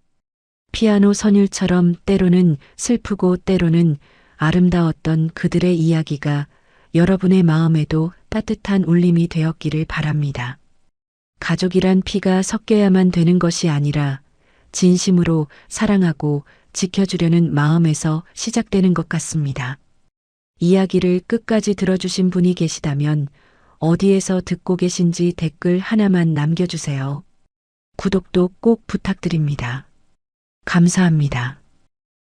피아노 선율처럼 때로는 슬프고 때로는 아름다웠던 그들의 이야기가 여러분의 마음에도 따뜻한 울림이 되었기를 바랍니다. 가족이란 피가 섞여야만 되는 것이 아니라 진심으로 사랑하고 지켜주려는 마음에서 시작되는 것 같습니다. 이야기를 끝까지 들어주신 분이 계시다면 어디에서 듣고 계신지 댓글 하나만 남겨주세요. 구독도 꼭 부탁드립니다. 감사합니다.